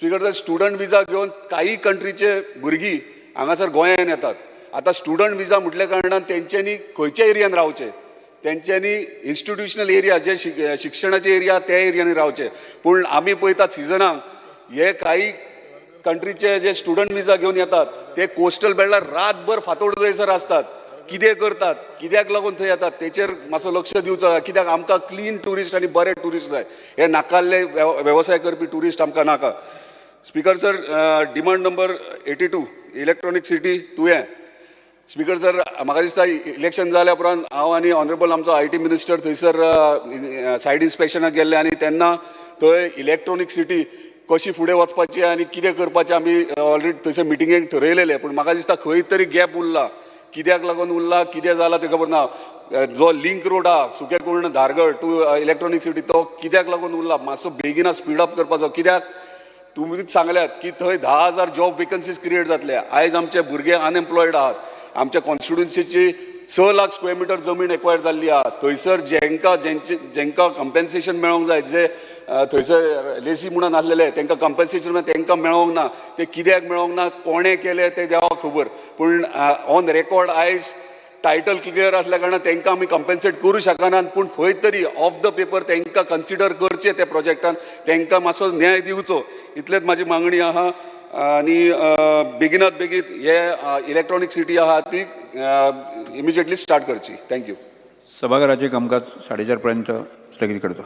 स्पीकर सर, स्टुडंट विजा घेवन काही कंट्रीचे भुरगीं हांगासर गोंयांत येतात. आतां स्टुडंट विजा म्हटल्या कारणान तेंच्यांनी खंयच्या एरियान रावचें, तेंच्यांनी इन्स्टिट्युशनल एरिया जे शिक्षणाचे एरिया त्या एरियांनी रावचे. पूण आमी पळयतात सिजनाक हे काही कंट्रीचे जे स्टुडंट विजा घेवन येतात ते कोस्टल बेल्टार रातभर फातोड जयसर असतात. कितें करतात, कित्याक लागून थंय येतात तेचेर मातसो लक्ष दिवचो. कित्याक आमकां क्लीन ट्युरिस्ट आनी बरे ट्युरिस्ट जाय. हे नाकाल्ले वेवसाय करपी ट्युरिस्ट आमकां नाका. Speaker sir, demand number 82 electronic city तुवें. स्पीकर सर, म्हाका दिसता इलेक्शन जाल्या उपरांत हांव आनी ऑनरेबल आमचो IT मिनिस्टर थंयसर सायड इन्स्पेक्शनाक गेल्ले आनी तेन्ना थंय इलेक्ट्रॉनीक सिटी कशी फुडें वचपाची आनी कितें करपाचें आमी ऑलरेडी थंयसर मिटिंगेक थरयलेलें. पूण म्हाका दिसता खंय तरी गॅप उरला. कित्याक लागून उरला, कितें जाला तें खबर ना. जो लिंक रोड आहा सुकेकुर्ण धारगड टू इलेक्ट्रॉनीक सिटी तो कित्याक लागून उरला, मातसो बेगीन स्पीड अप करपाचो. कित्याक तुमीच सांगल्यात की थंय 10,000 जॉब वेकन्सीज क्रिएट जातले. आयज आमचे भुरगे अनएम्प्लॉयड आहात. आमच्या कॉन्स्टिट्युन्सीची 6 लाख स्क्वेअर मिटर जमीन एक्वायर जाल्ली आहा. थंयसर जेंकां कंपेन्सेशन मेळोंक जाय, जे थंयसर लेसी म्हणून आसलेले तांकां कंपेन्सेशन तांकां मेळोंक ना. ते कित्याक मेळोंक ना, कोणें केलें तें देवाक खबर. पूण ऑन रेकॉर्ड आयज टायटल क्लियर असल्या कारणान तांकां आमी कंपेन्सेट करूं शकनात. पूण खंय तरी ऑफ द पेपर तांकां कन्सिडर करचें त्या प्रोजेक्टान, तांकां मातसो न्याय दिवचो. इतलेच म्हाजी मागणी आहा. आनी बेगिनात बेगीन हे इलेक्ट्रॉनीक सिटी आहा ती इमिजिएटली स्टार्ट करची. थँक्यू. सभागृहाचे कामकाज 4:30 पर्यंत स्थगित करतो.